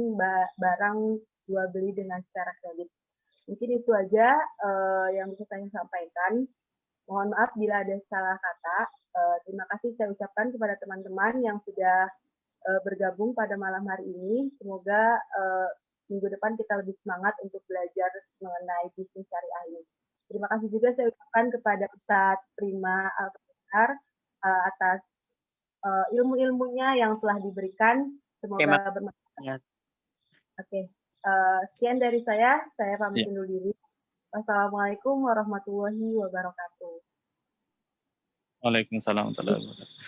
barang jual beli dengan secara kredit. Mungkin itu aja yang bisa saya sampaikan. Mohon maaf bila ada salah kata. Terima kasih saya ucapkan kepada teman-teman yang sudah bergabung pada malam hari ini. Semoga minggu depan kita lebih semangat untuk belajar mengenai bisnis syariah ini. Terima kasih juga saya ucapkan kepada Ustadz Prima Al-Fatihar atas ilmu-ilmunya yang telah diberikan. Semoga bermanfaat. Oke. Sekian dari saya pamit undur diri. Wassalamualaikum warahmatullahi wabarakatuh. Waalaikumsalam warahmatullahi wabarakatuh.